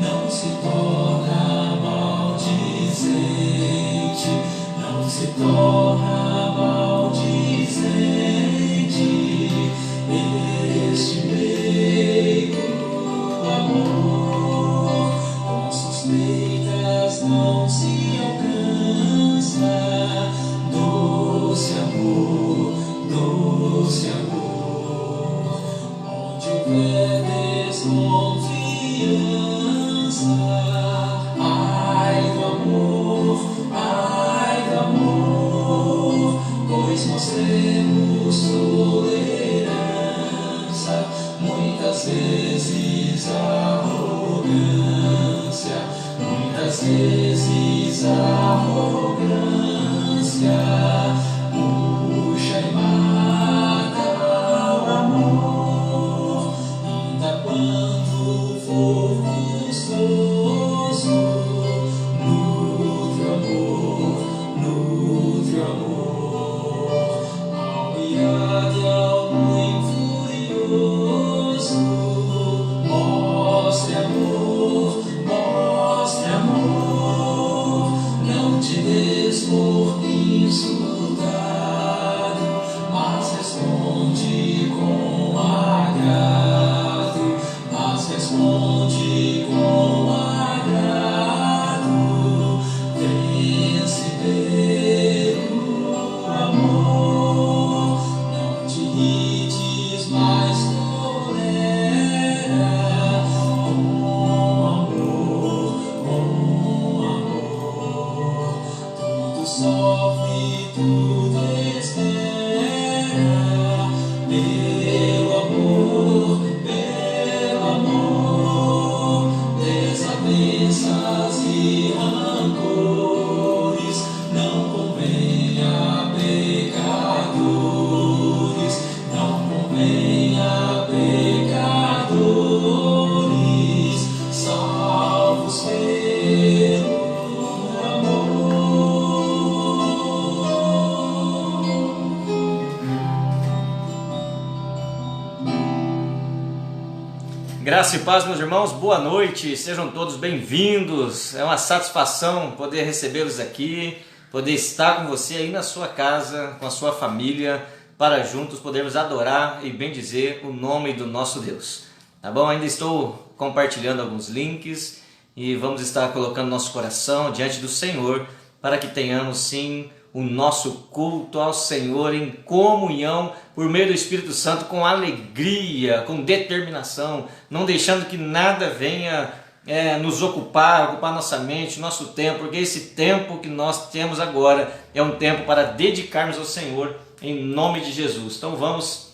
não se torna maldizente, não se torna maldizente. Este meio amor com suspeitas não se alcança. Doce amor, doce amor, onde houver desconfiança. Ai do amor, pois mostremos tolerância, muitas vezes arrogância, muitas vezes arrogância. Puxa e mata o amor, ainda quando for custoso. Nutre o amor, ao irado e ao muito furioso. Mostre amor, não te des por insultado, mas responde com agrado, mas responde com agrado. Vence pelo amor, não te irrites, mas tolera. Com amor, tudo sofre, tudo espera. Pelo amor, desavenças e rancores não convém a pecadores, não convém a pecadores, salvos pelo amor. Graça e paz, meus irmãos, boa noite, sejam todos bem-vindos. É uma satisfação poder recebê-los aqui, poder estar com você aí na sua casa, com a sua família, para juntos podermos adorar e bendizer o nome do nosso Deus. Tá bom? Ainda estou compartilhando alguns links e vamos estar colocando nosso coração diante do Senhor para que tenhamos sim o nosso culto ao Senhor em comunhão por meio do Espírito Santo, com alegria, com determinação, não deixando que nada venha nos ocupar nossa mente, nosso tempo, porque esse tempo que nós temos agora é um tempo para dedicarmos ao Senhor em nome de Jesus. Então vamos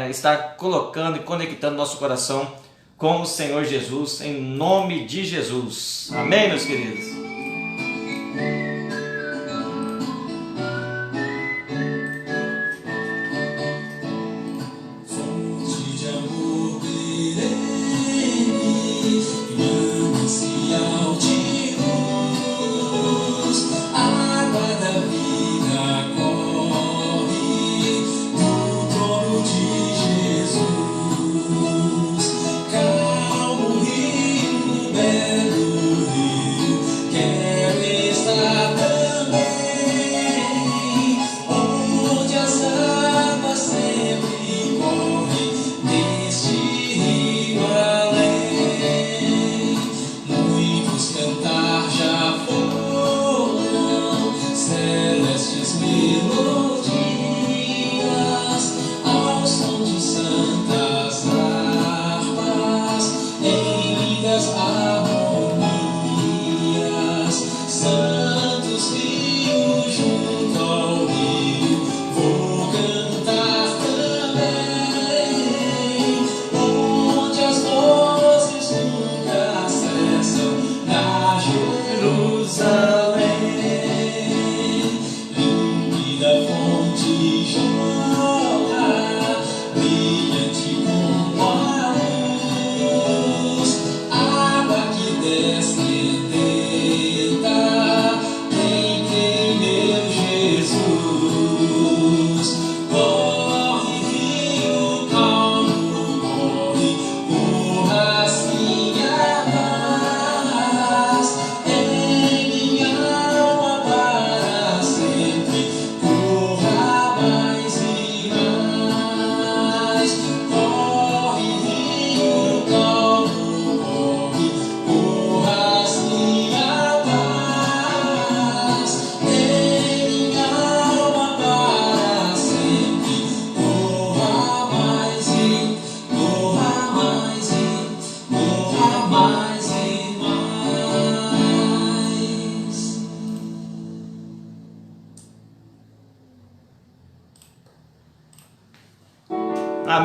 estar colocando e conectando nosso coração com o Senhor Jesus em nome de Jesus. Amém, meus queridos? Calmo rio, belo rio, quero estar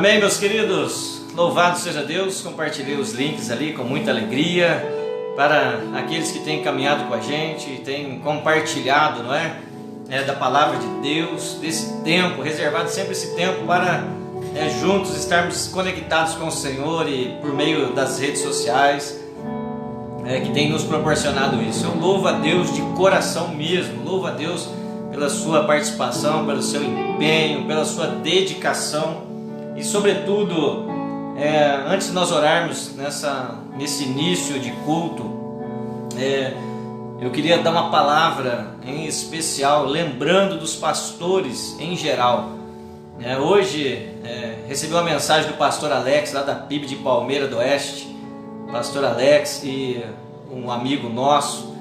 Amém, meus queridos. Louvado seja Deus. Compartilhei os links ali com muita alegria para aqueles que têm caminhado com a gente, têm compartilhado, não é? Da palavra de Deus, desse tempo, reservado sempre esse tempo para juntos estarmos conectados com o Senhor e por meio das redes sociais que tem nos proporcionado isso. Eu louvo a Deus de coração mesmo, louvo a Deus pela sua participação, pelo seu empenho, pela sua dedicação e sobretudo, antes de nós orarmos nesse início de culto, eu queria dar uma palavra em especial, lembrando dos pastores em geral. Hoje recebi uma mensagem do pastor Alex, lá da PIB de Palmeira do Oeste, pastor Alex e um amigo nosso,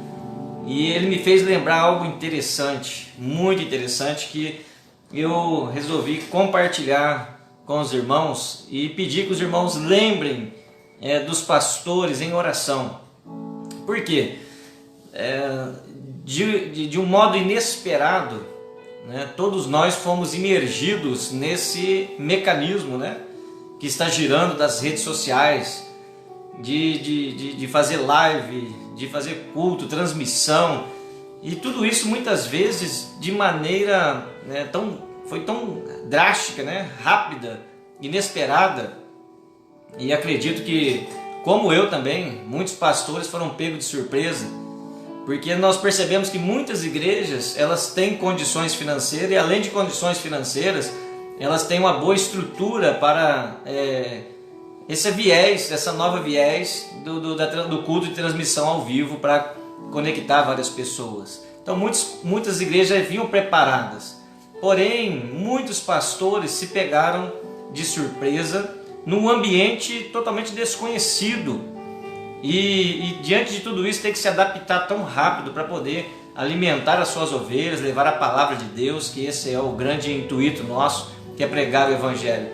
e ele me fez lembrar algo interessante, muito interessante, que eu resolvi compartilhar com os irmãos e pedir que os irmãos lembrem dos pastores em oração. Por quê? De um modo inesperado, todos nós fomos imergidos nesse mecanismo, que está girando das redes sociais, de fazer live, de fazer culto, transmissão, e tudo isso muitas vezes de maneira foi tão drástica, rápida, inesperada, e acredito que, como eu também, muitos pastores foram pegos de surpresa, porque nós percebemos que muitas igrejas, elas têm condições financeiras, e além de condições financeiras, elas têm uma boa estrutura para essa nova viés do culto de transmissão ao vivo para conectar várias pessoas. Então muitas igrejas vinham preparadas, porém muitos pastores se pegaram de surpresa num ambiente totalmente desconhecido e diante de tudo isso tem que se adaptar tão rápido para poder alimentar as suas ovelhas, levar a palavra de Deus, que esse é o grande intuito nosso, que é pregar o Evangelho.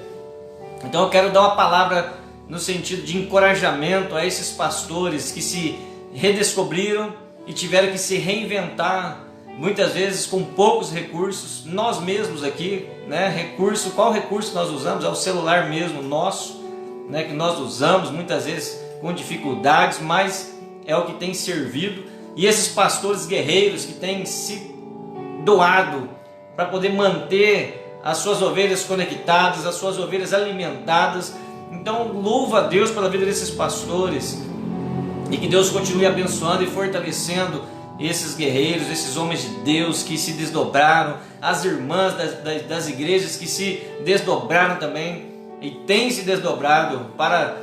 Então eu quero dar uma palavra no sentido de encorajamento a esses pastores que se redescobriram e tiveram que se reinventar, muitas vezes com poucos recursos. Nós mesmos aqui, qual recurso nós usamos? É o celular mesmo nosso, que nós usamos muitas vezes com dificuldades, mas é o que tem servido. E esses pastores guerreiros que têm se doado para poder manter as suas ovelhas conectadas, as suas ovelhas alimentadas. Então louva a Deus pela vida desses pastores e que Deus continue abençoando e fortalecendo esses guerreiros, esses homens de Deus que se desdobraram, as irmãs das igrejas que se desdobraram também e têm se desdobrado para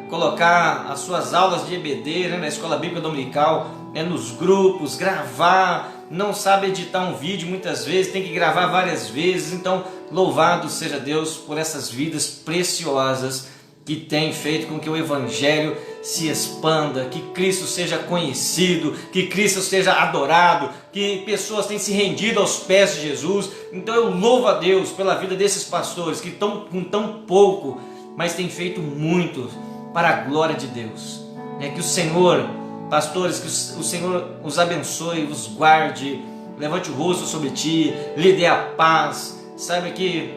colocar as suas aulas de EBD, na Escola Bíblica Dominical, nos grupos, gravar. Não sabe editar um vídeo muitas vezes, tem que gravar várias vezes. Então louvado seja Deus por essas vidas preciosas que têm feito com que o Evangelho se expanda, que Cristo seja conhecido, que Cristo seja adorado, que pessoas tenham se rendido aos pés de Jesus. Então eu louvo a Deus pela vida desses pastores que estão com tão pouco, mas têm feito muito para a glória de Deus. Que o Senhor, pastores, que o Senhor os abençoe, os guarde, levante o rosto sobre ti, lhe dê a paz. Saiba que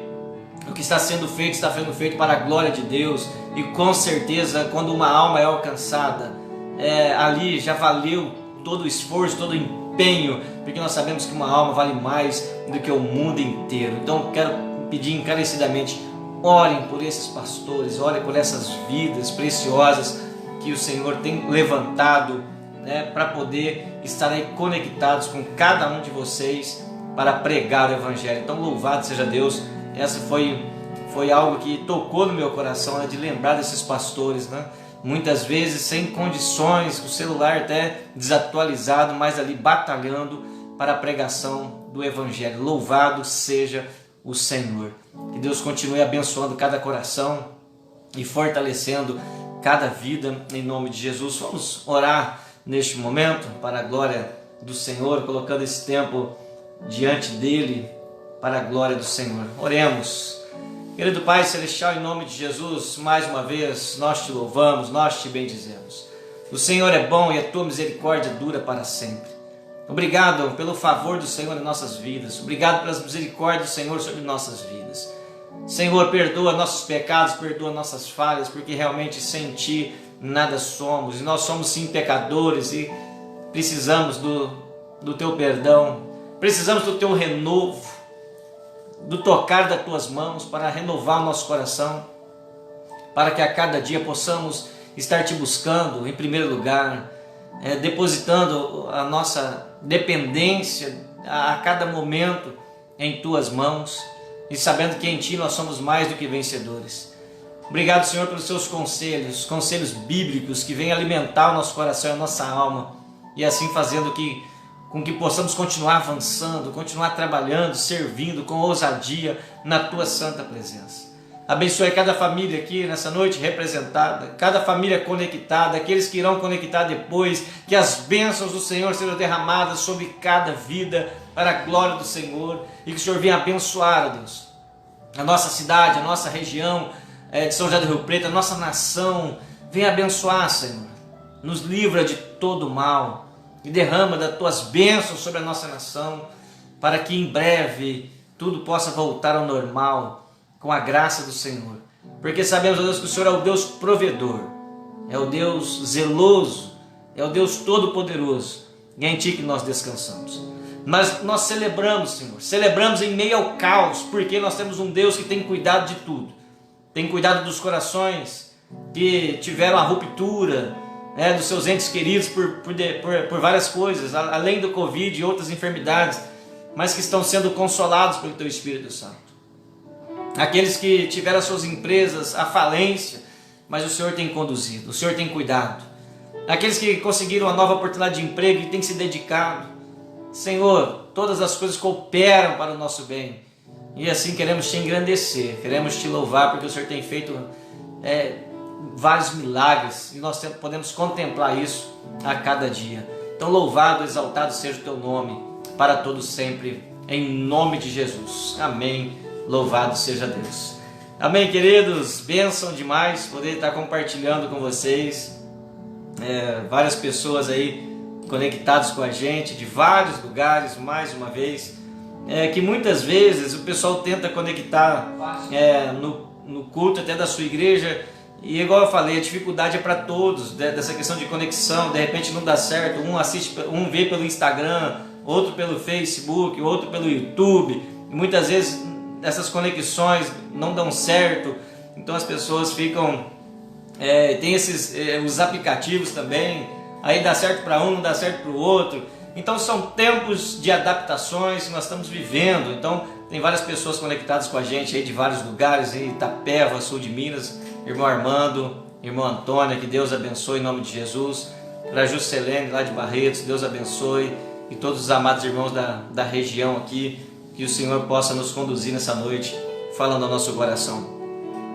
o que está sendo feito para a glória de Deus, e com certeza quando uma alma é alcançada, ali já valeu todo o esforço, todo o empenho, porque nós sabemos que uma alma vale mais do que o mundo inteiro. Então quero pedir encarecidamente, orem por esses pastores, orem por essas vidas preciosas que o Senhor tem levantado, para poder estar aí conectados com cada um de vocês para pregar o Evangelho. Então louvado seja Deus. Essa foi algo que tocou no meu coração, de lembrar desses pastores, muitas vezes sem condições, com o celular até desatualizado, mas ali batalhando para a pregação do Evangelho. Louvado seja o Senhor. Que Deus continue abençoando cada coração e fortalecendo cada vida em nome de Jesus. Vamos orar neste momento para a glória do Senhor, colocando esse tempo diante dele para a glória do Senhor. Oremos. Querido Pai Celestial, em nome de Jesus, mais uma vez nós te louvamos, nós te bendizemos. O Senhor é bom e a tua misericórdia dura para sempre. Obrigado pelo favor do Senhor em nossas vidas. Obrigado pelas misericórdias do Senhor sobre nossas vidas. Senhor, perdoa nossos pecados, perdoa nossas falhas, porque realmente sem Ti nada somos. E nós somos sim pecadores e precisamos do Teu perdão, precisamos do Teu renovo, do tocar das Tuas mãos para renovar o nosso coração, para que a cada dia possamos estar Te buscando em primeiro lugar, depositando a nossa dependência a cada momento em Tuas mãos e sabendo que em Ti nós somos mais do que vencedores. Obrigado, Senhor, pelos Seus conselhos bíblicos que vêm alimentar o nosso coração e a nossa alma e assim fazendo com que possamos continuar avançando, continuar trabalhando, servindo com ousadia na Tua santa presença. Abençoe cada família aqui nessa noite representada, cada família conectada, aqueles que irão conectar depois, que as bênçãos do Senhor sejam derramadas sobre cada vida para a glória do Senhor e que o Senhor venha abençoar, ó Deus, a nossa cidade, a nossa região de São José do Rio Preto, a nossa nação. Venha abençoar, Senhor, nos livra de todo mal e derrama das Tuas bênçãos sobre a nossa nação, para que em breve tudo possa voltar ao normal, com a graça do Senhor. Porque sabemos, ó Deus, que o Senhor é o Deus provedor, é o Deus zeloso, é o Deus todo-poderoso, e é em Ti que nós descansamos. Mas nós celebramos, Senhor, celebramos em meio ao caos, porque nós temos um Deus que tem cuidado de tudo, tem cuidado dos corações que tiveram a ruptura, dos seus entes queridos por várias coisas, além do Covid e outras enfermidades, mas que estão sendo consolados pelo Teu Espírito Santo. Aqueles que tiveram as suas empresas à falência, mas o Senhor tem conduzido, o Senhor tem cuidado. Aqueles que conseguiram uma nova oportunidade de emprego e têm se dedicado. Senhor, todas as coisas cooperam para o nosso bem. E assim queremos Te engrandecer, queremos Te louvar, porque o Senhor tem feito vários milagres e nós podemos contemplar isso a cada dia. Então louvado, exaltado seja o Teu nome para todos sempre, em nome de Jesus. Amém. Louvado seja Deus. Amém, queridos. Bênção demais poder estar compartilhando com vocês. Várias pessoas aí conectadas com a gente, de vários lugares, mais uma vez. Que muitas vezes o pessoal tenta conectar no culto até da sua igreja. E igual eu falei, a dificuldade é para todos, dessa questão de conexão. De repente não dá certo, um vê pelo Instagram, outro pelo Facebook, outro pelo YouTube. E muitas vezes essas conexões não dão certo, então as pessoas ficam, tem os aplicativos também, aí dá certo para um, não dá certo para o outro. Então são tempos de adaptações que nós estamos vivendo. Então tem várias pessoas conectadas com a gente aí de vários lugares, em Itapeva, sul de Minas, irmão Armando, irmão Antônia, que Deus abençoe em nome de Jesus. Para Juscelene lá de Barretos, Deus abençoe, e todos os amados irmãos da região aqui, que o Senhor possa nos conduzir nessa noite, falando ao nosso coração.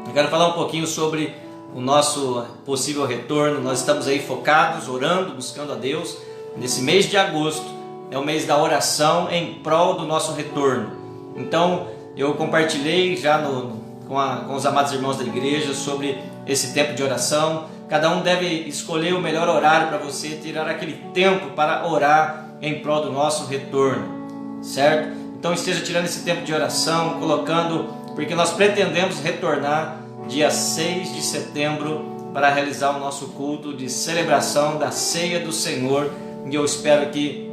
Eu quero falar um pouquinho sobre o nosso possível retorno. Nós estamos aí focados, orando, buscando a Deus. Nesse mês de agosto é o mês da oração em prol do nosso retorno. Então eu compartilhei já com os amados irmãos da igreja sobre esse tempo de oração. Cada um deve escolher o melhor horário para você tirar aquele tempo para orar em prol do nosso retorno, certo? Então esteja tirando esse tempo de oração, porque nós pretendemos retornar dia 6 de setembro para realizar o nosso culto de celebração da ceia do Senhor. E eu espero que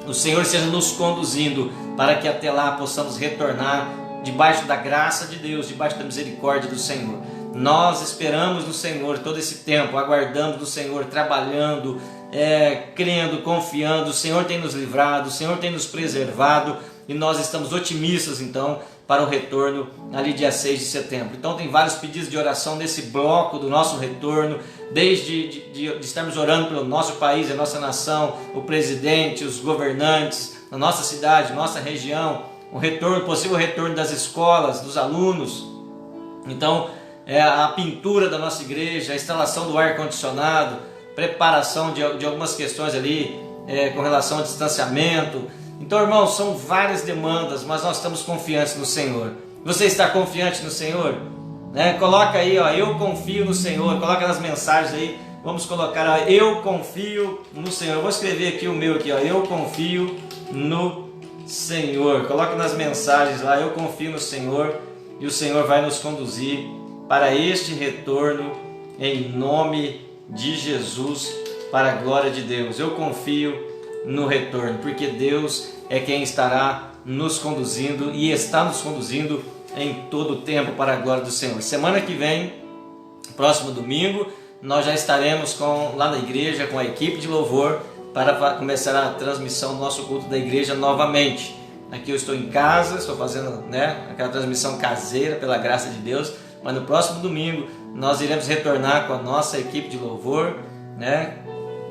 o Senhor esteja nos conduzindo para que até lá possamos retornar debaixo da graça de Deus, debaixo da misericórdia do Senhor. Nós esperamos no Senhor todo esse tempo, aguardamos do Senhor, trabalhando, crendo, confiando. O Senhor tem nos livrado, o Senhor tem nos preservado, e nós estamos otimistas então para o retorno ali dia 6 de setembro. Então tem vários pedidos de oração nesse bloco do nosso retorno, desde de estarmos orando pelo nosso país, a nossa nação, o presidente, os governantes, a nossa cidade, nossa região, o possível retorno das escolas, dos alunos. Então a pintura da nossa igreja, a instalação do ar-condicionado, preparação de algumas questões ali com relação ao distanciamento. Então, irmãos, são várias demandas, mas nós estamos confiantes no Senhor. Você está confiante no Senhor? Coloca aí, eu confio no Senhor. Coloca nas mensagens aí. Vamos colocar, eu confio no Senhor. Eu vou escrever aqui o meu aqui, eu confio no Senhor. Coloca nas mensagens lá, eu confio no Senhor. e o Senhor vai nos conduzir para este retorno em nome de Jesus, para a glória de Deus. Eu confio no retorno, porque Deus é quem estará nos conduzindo e está nos conduzindo em todo o tempo para a glória do Senhor. Semana que vem, próximo domingo, nós já estaremos lá na igreja com a equipe de louvor para começar a transmissão do nosso culto da igreja novamente. Aqui eu estou em casa, estou fazendo aquela transmissão caseira pela graça de Deus, mas no próximo domingo nós iremos retornar com a nossa equipe de louvor,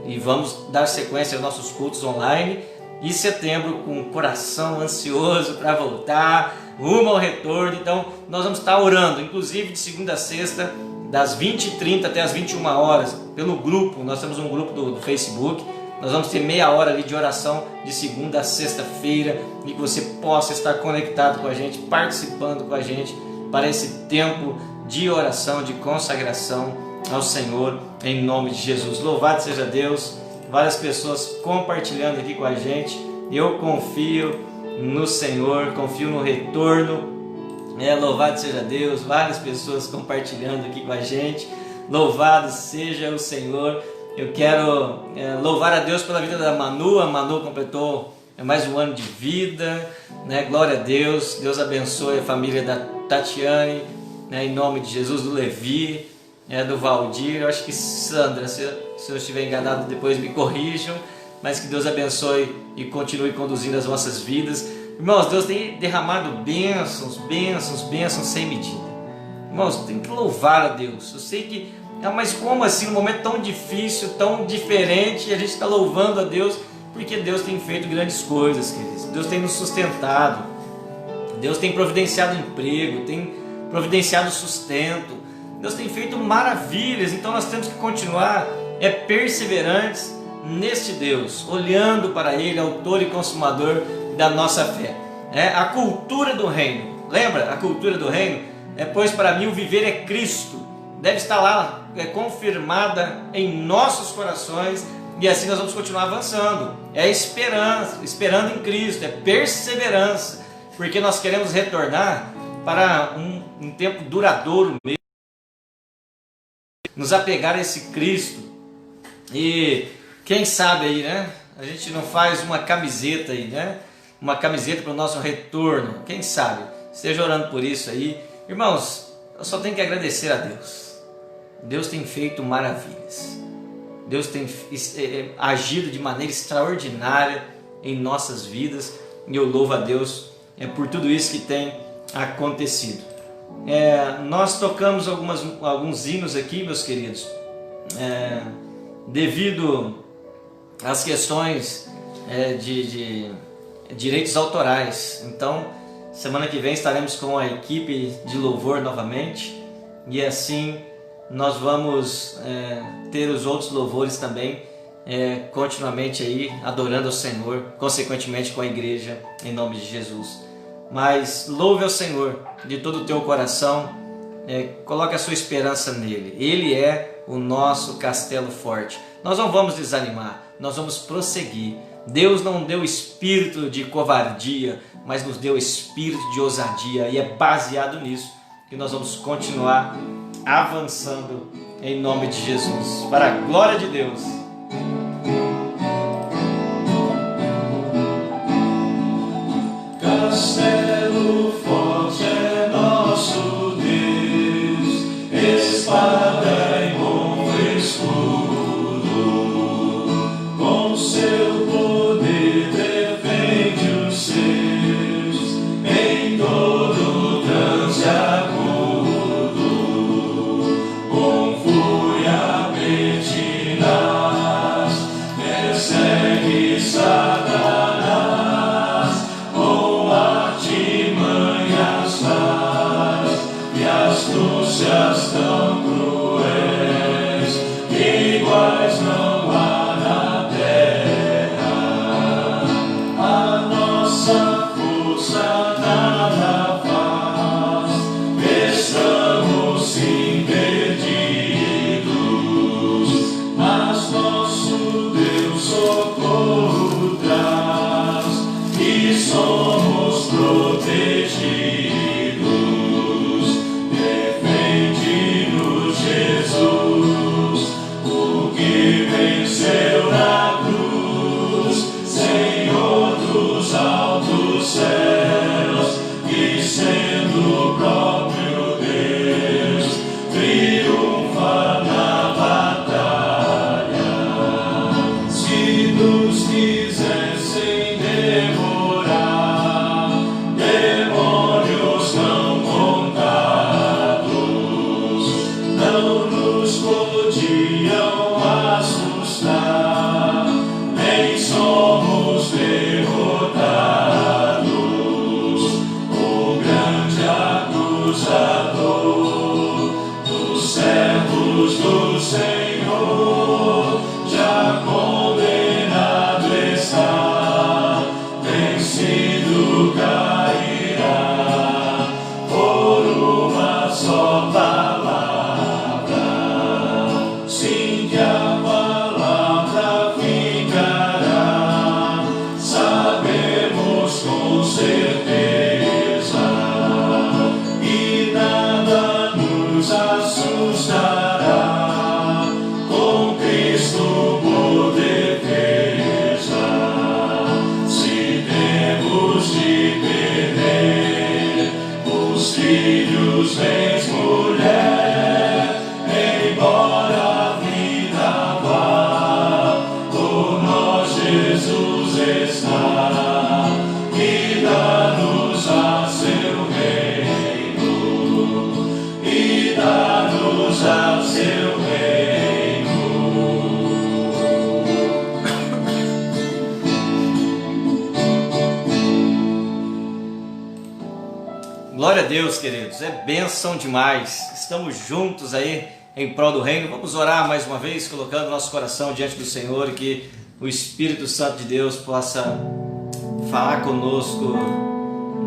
e vamos dar sequência aos nossos cultos online. E setembro, com o coração ansioso para voltar, rumo ao retorno. Então nós vamos estar orando, inclusive de segunda a sexta, das 20h30 até as 21 horas, pelo grupo. Nós temos um grupo do Facebook. Nós vamos ter meia hora ali de oração de segunda a sexta-feira, e que você possa estar conectado com a gente, participando com a gente para esse tempo de oração, de consagração ao Senhor, em nome de Jesus. Louvado seja Deus, várias pessoas compartilhando aqui com a gente. Eu confio no Senhor, confio no retorno. Louvado seja Deus, várias pessoas compartilhando aqui com a gente. Louvado seja o Senhor. Eu quero louvar a Deus pela vida da Manu. A Manu completou mais um ano de vida, glória a Deus. Deus abençoe a família da Tatiane, em nome de Jesus, do Levi, do Valdir. Eu acho que Sandra, se eu estiver enganado, depois me corrijam, mas que Deus abençoe e continue conduzindo as nossas vidas. Irmãos, Deus tem derramado bênçãos sem medida. Irmãos, tem que louvar a Deus. Eu sei que mas como assim, num momento tão difícil, tão diferente, a gente está louvando a Deus? Porque Deus tem feito grandes coisas, queridos. Deus tem nos sustentado, Deus tem providenciado emprego, tem providenciado sustento, Deus tem feito maravilhas. Então nós temos que continuar perseverantes neste Deus, olhando para Ele, autor e consumador da nossa fé. A cultura do reino, lembra? A cultura do reino pois para mim o viver é Cristo. Deve estar lá confirmada em nossos corações, e assim nós vamos continuar avançando. É esperança, esperando em Cristo, é perseverança, porque nós queremos retornar para um tempo duradouro mesmo, nos apegar a esse Cristo. E quem sabe aí, a gente não faz uma camiseta aí, uma camiseta para o nosso retorno. Quem sabe? Esteja orando por isso aí. Irmãos, eu só tenho que agradecer a Deus. Deus tem feito maravilhas. Deus tem agido de maneira extraordinária em nossas vidas, e eu louvo a Deus por tudo isso que tem acontecido. Nós tocamos alguns hinos aqui, meus queridos, devido às questões de direitos autorais. Então, semana que vem estaremos com a equipe de louvor novamente, e assim nós vamos ter os outros louvores também, continuamente aí adorando ao Senhor, consequentemente com a igreja, em nome de Jesus. Mas louve ao Senhor de todo o teu coração, coloque a sua esperança nele. Ele é o nosso castelo forte. Nós não vamos desanimar, nós vamos prosseguir. Deus não deu espírito de covardia, mas nos deu espírito de ousadia, e é baseado nisso que nós vamos continuar avançando em nome de Jesus, para a glória de Deus. Castelo forte é nosso Deus, espada e bom escudo, com seu poder defende os seus em todo trance agudo. Com fúria pertinaz persegue Satanás, com artimanhas faz e astúcias tão cruéis, iguais não há na terra. A nossa força nada faz, estamos sim perdidos, mas que venceu na cruz, Senhor dos altos céus, que sendo o próprio Deus, triunfa na batalha. Se nos quisessem devorar, demônios não contados, não nos podiam assustar, nem somos derrotados. O grande acusador dos servos do Senhor já condenado está, vencido cairá por uma só palavra. Sim, que a palavra ficará, sabemos com certeza, e nada nos assustará, com Cristo por defesa. Se temos de perder os filhos, bens, mulher, embora a vida vá, por nós Jesus está, e dá-nos a seu reino, e dá-nos a seu reino. Glória a Deus, queridos, é bênção demais. Estamos juntos aí em prol do reino. Vamos orar mais uma vez, colocando nosso coração diante do Senhor, e que o Espírito Santo de Deus possa falar conosco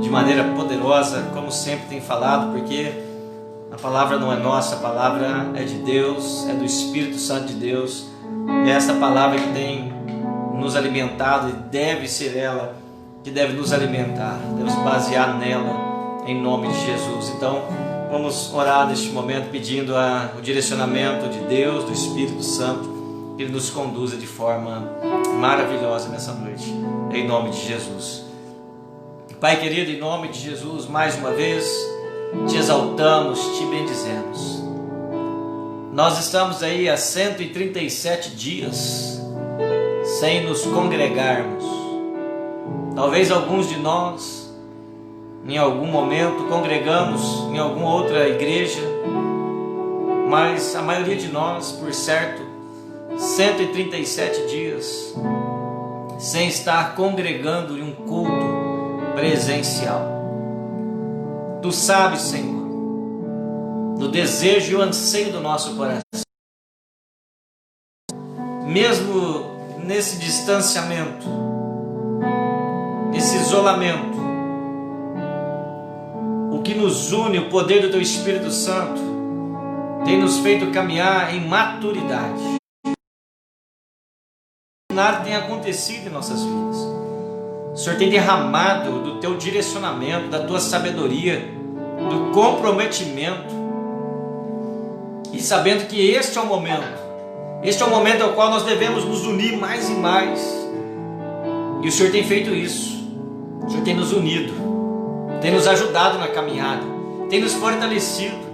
de maneira poderosa, como sempre tem falado, porque a palavra não é nossa, a palavra é de Deus, é do Espírito Santo de Deus. É essa palavra que tem nos alimentado, e deve ser ela que deve nos alimentar. Devemos basear nela, em nome de Jesus. Então, vamos orar neste momento pedindo o direcionamento de Deus, do Espírito Santo, que Ele nos conduza de forma maravilhosa nessa noite, em nome de Jesus. Pai querido, em nome de Jesus, mais uma vez, te exaltamos, te bendizemos. Nós estamos aí há 137 dias sem nos congregarmos. Talvez alguns de nós, em algum momento, congregamos em alguma outra igreja, mas a maioria de nós, por certo, 137 dias sem estar congregando em um culto presencial. Tu sabes, Senhor, do desejo e o anseio do nosso coração. Mesmo nesse distanciamento, nesse isolamento, o que nos une, o poder do Teu Espírito Santo, tem nos feito caminhar em maturidade. Nada tem acontecido em nossas vidas. O Senhor tem derramado do Teu direcionamento, da Tua sabedoria, do comprometimento, e sabendo que este é o momento ao qual nós devemos nos unir mais e mais. E o Senhor tem feito isso. O Senhor tem nos unido, tem nos ajudado na caminhada, tem nos fortalecido.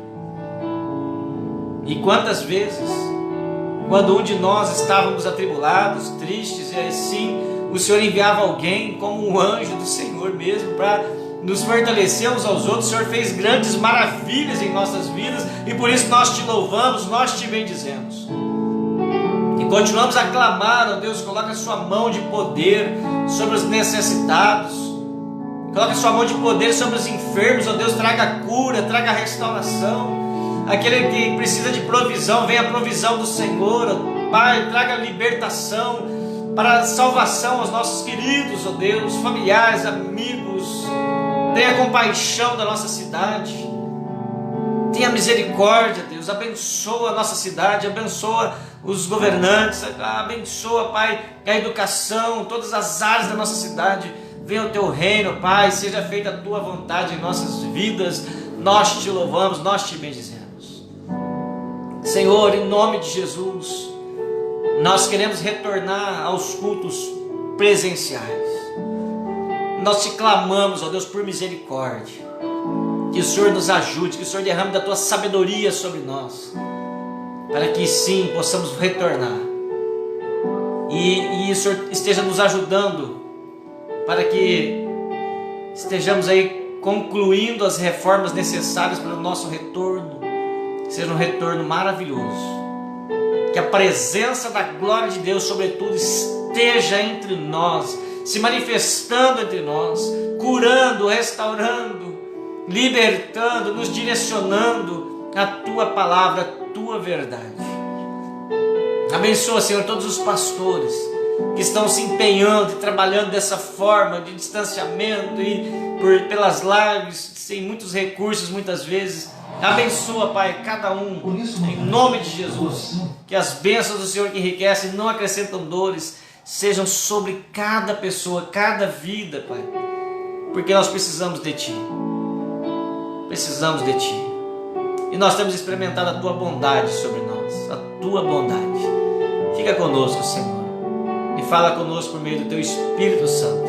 E quantas vezes, quando um de nós estávamos atribulados, tristes, e assim o Senhor enviava alguém como um anjo do Senhor mesmo para nos fortalecer uns aos outros. O Senhor fez grandes maravilhas em nossas vidas, e por isso nós te louvamos, nós te bendizemos. E continuamos a clamar, ó Deus, coloca a sua mão de poder sobre os necessitados, coloca a sua mão de poder sobre os enfermos, ó Deus, traga cura, traga restauração. Aquele que precisa de provisão, venha a provisão do Senhor, ó Pai, traga libertação, para salvação aos nossos queridos, ó Deus, familiares, amigos. Tenha compaixão da nossa cidade, tenha misericórdia, Deus, abençoa a nossa cidade, abençoa os governantes, abençoa, Pai, a educação, todas as áreas da nossa cidade. Venha o Teu reino, Pai, seja feita a Tua vontade em nossas vidas. Nós te louvamos, nós te bendizemos. Senhor, em nome de Jesus, Nós queremos retornar aos cultos presenciais. Nós te clamamos, ó Deus, por misericórdia. Que o Senhor nos ajude, que o Senhor derrame da tua sabedoria sobre nós, para que sim possamos retornar. E o Senhor esteja nos ajudando para que estejamos aí concluindo as reformas necessárias para o nosso retorno. Seja um retorno maravilhoso. Que a presença da glória de Deus, sobretudo, esteja entre nós, se manifestando entre nós, curando, restaurando, libertando, nos direcionando a tua palavra, a tua verdade. Abençoa, Senhor, todos os pastores que estão se empenhando e trabalhando dessa forma de distanciamento e pelas lives, sem muitos recursos muitas vezes. Abençoa, Pai, cada um, em nome de Jesus. Que as bênçãos do Senhor que enriquecem, não acrescentam dores, sejam sobre cada pessoa, cada vida, Pai. Porque nós precisamos de Ti. Precisamos de Ti. E nós temos experimentado a Tua bondade sobre nós, a Tua bondade. Fica conosco, Senhor, e fala conosco por meio do Teu Espírito Santo,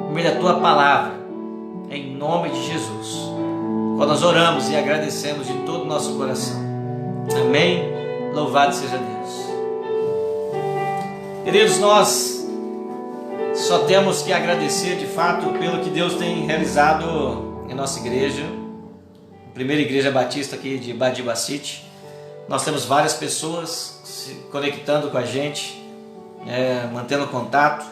por meio da Tua palavra, em nome de Jesus. Quando nós oramos e agradecemos de todo o nosso coração. Amém? Louvado seja Deus. Queridos, nós só temos que agradecer de fato pelo que Deus tem realizado em nossa igreja, primeira igreja batista aqui de Badiba City. Nós temos várias pessoas se conectando com a gente, mantendo contato.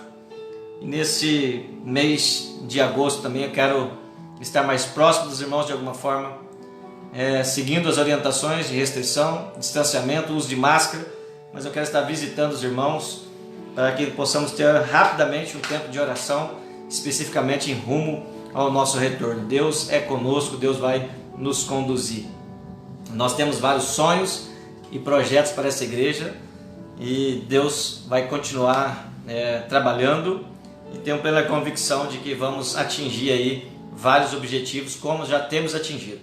E nesse mês de agosto também eu quero estar mais próximo dos irmãos de alguma forma, seguindo as orientações de restrição, distanciamento, uso de máscara, mas eu quero estar visitando os irmãos para que possamos ter rapidamente um tempo de oração, especificamente em rumo ao nosso retorno. Deus é conosco, Deus vai nos conduzir. Nós temos vários sonhos e projetos para essa igreja e Deus vai continuar trabalhando, e tenho plena convicção de que vamos atingir aí vários objetivos, como já temos atingido.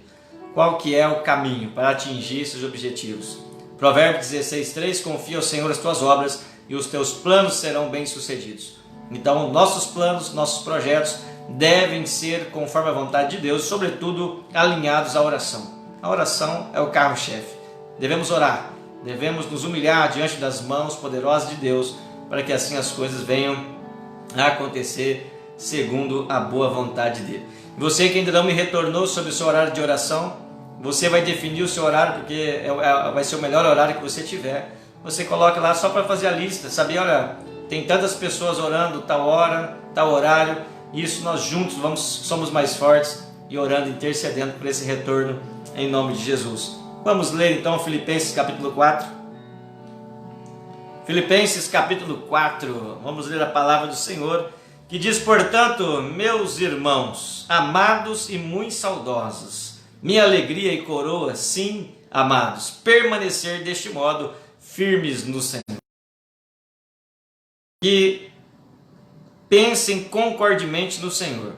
Qual que é o caminho para atingir esses objetivos? Provérbios 16:3: confia ao Senhor as tuas obras e os teus planos serão bem-sucedidos. Então, nossos planos, nossos projetos devem ser conforme a vontade de Deus, sobretudo alinhados à oração. A oração é o carro-chefe. Devemos orar, devemos nos humilhar diante das mãos poderosas de Deus, para que assim as coisas venham a acontecer segundo a boa vontade dele. Você que ainda não me retornou sobre o seu horário de oração, você vai definir o seu horário, porque vai ser o melhor horário que você tiver. Você coloca lá só para fazer a lista, sabe? Olha, tem tantas pessoas orando tal hora, tal horário, e isso nós juntos somos mais fortes e orando, intercedendo por esse retorno em nome de Jesus. Vamos ler então Filipenses capítulo 4. Filipenses capítulo 4, vamos ler a palavra do Senhor, que diz: portanto, meus irmãos, amados e muito saudosos, minha alegria e coroa, sim, amados, permanecer deste modo firmes no Senhor. Que pensem concordemente no Senhor.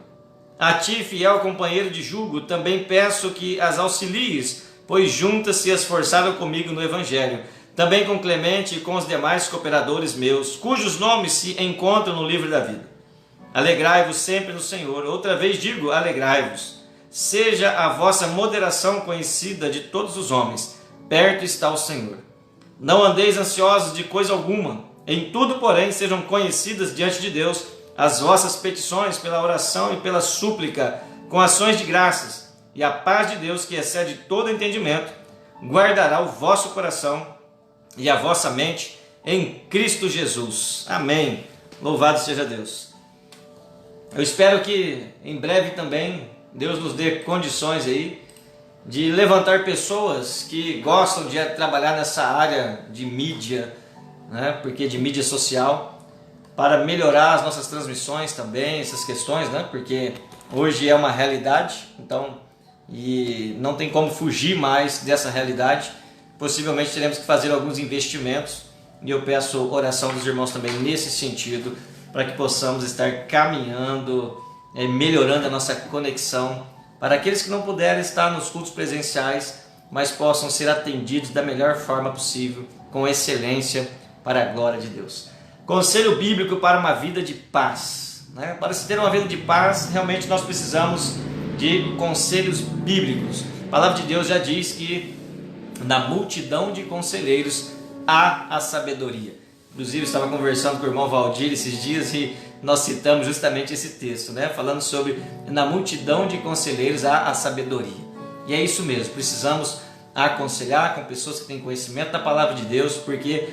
A ti, fiel companheiro de jugo, também peço que as auxilies, pois juntas se esforçaram comigo no Evangelho, também com Clemente e com os demais cooperadores meus, cujos nomes se encontram no livro da vida. Alegrai-vos sempre no Senhor. Outra vez digo, alegrai-vos. Seja a vossa moderação conhecida de todos os homens. Perto está o Senhor. Não andeis ansiosos de coisa alguma. Em tudo, porém, sejam conhecidas diante de Deus as vossas petições pela oração e pela súplica, com ações de graças. E a paz de Deus, que excede todo entendimento, guardará o vosso coração e a vossa mente em Cristo Jesus. Amém. Louvado seja Deus. Eu espero que em breve também Deus nos dê condições aí de levantar pessoas que gostam de trabalhar nessa área de mídia, né? Porque de mídia social, para melhorar as nossas transmissões também, essas questões, né? Porque hoje é uma realidade, então, e não tem como fugir mais dessa realidade. Possivelmente teremos que fazer alguns investimentos, e eu peço oração dos irmãos também nesse sentido, para que possamos estar caminhando, melhorando a nossa conexão, para aqueles que não puderem estar nos cultos presenciais, mas possam ser atendidos da melhor forma possível, com excelência, para a glória de Deus. Conselho bíblico para uma vida de paz, né? Para se ter uma vida de paz, realmente nós precisamos de conselhos bíblicos. A palavra de Deus já diz que na multidão de conselheiros há a sabedoria. Inclusive, eu estava conversando com o irmão Valdir esses dias e nós citamos justamente esse texto, né? Falando sobre na multidão de conselheiros há a sabedoria. E é isso mesmo, precisamos aconselhar com pessoas que têm conhecimento da palavra de Deus, porque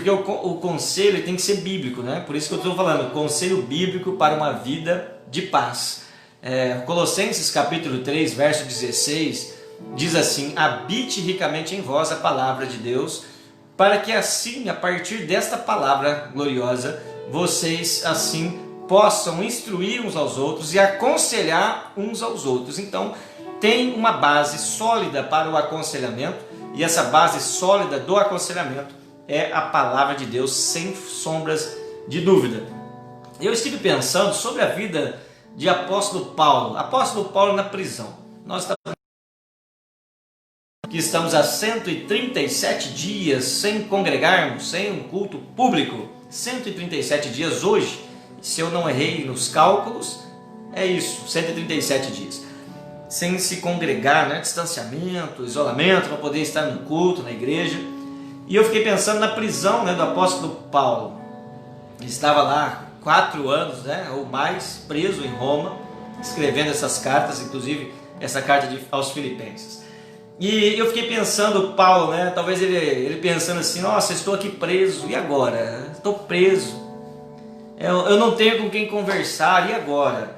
o conselho tem que ser bíblico, né? Por isso que eu estou falando, conselho bíblico para uma vida de paz. Colossenses capítulo 3, verso 16, diz assim: habite ricamente em vós a palavra de Deus, para que assim, a partir desta palavra gloriosa, vocês assim possam instruir uns aos outros e aconselhar uns aos outros. Então, tem uma base sólida para o aconselhamento, e essa base sólida do aconselhamento é a palavra de Deus, sem sombras de dúvida. Eu estive pensando sobre a vida de apóstolo Paulo na prisão. Nós estamos há 137 dias sem congregarmos, sem um culto público, 137 dias hoje, se eu não errei nos cálculos, é isso, 137 dias. Sem se congregar, né? Distanciamento, isolamento, para poder estar no culto, na igreja. E eu fiquei pensando na prisão, né, do apóstolo Paulo. Ele estava lá 4 anos, né, ou mais, preso em Roma, escrevendo essas cartas, inclusive essa carta aos Filipenses. E eu fiquei pensando, Paulo, né, talvez ele pensando assim: nossa, estou aqui preso, e agora? Estou preso, eu não tenho com quem conversar, e agora?